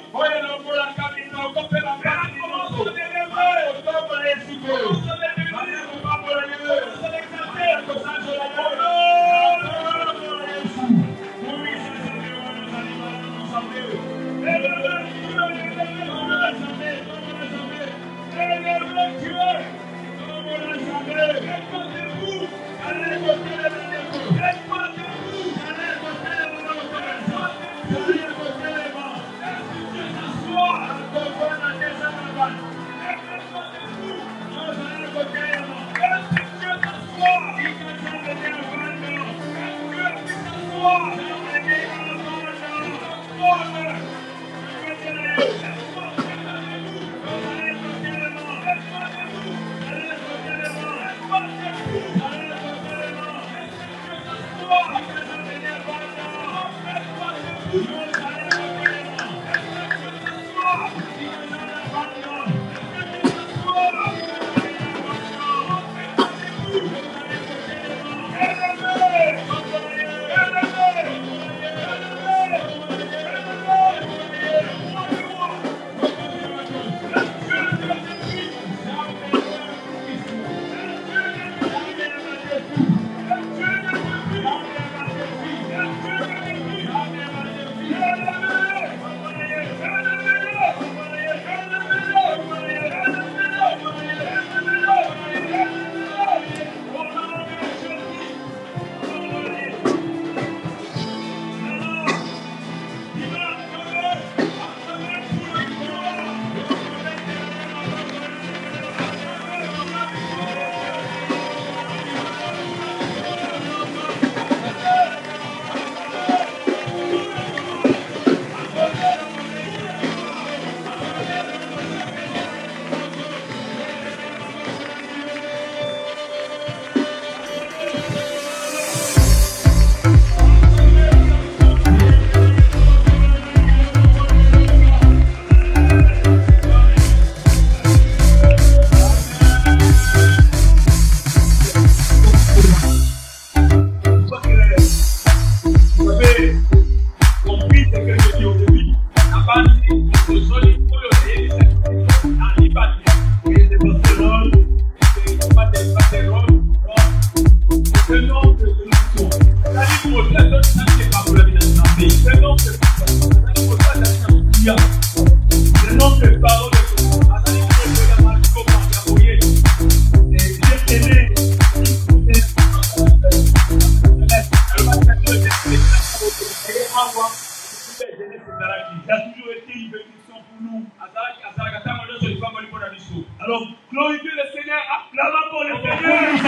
Alors, glorifiez le Seigneur, acclamons pour le Seigneur.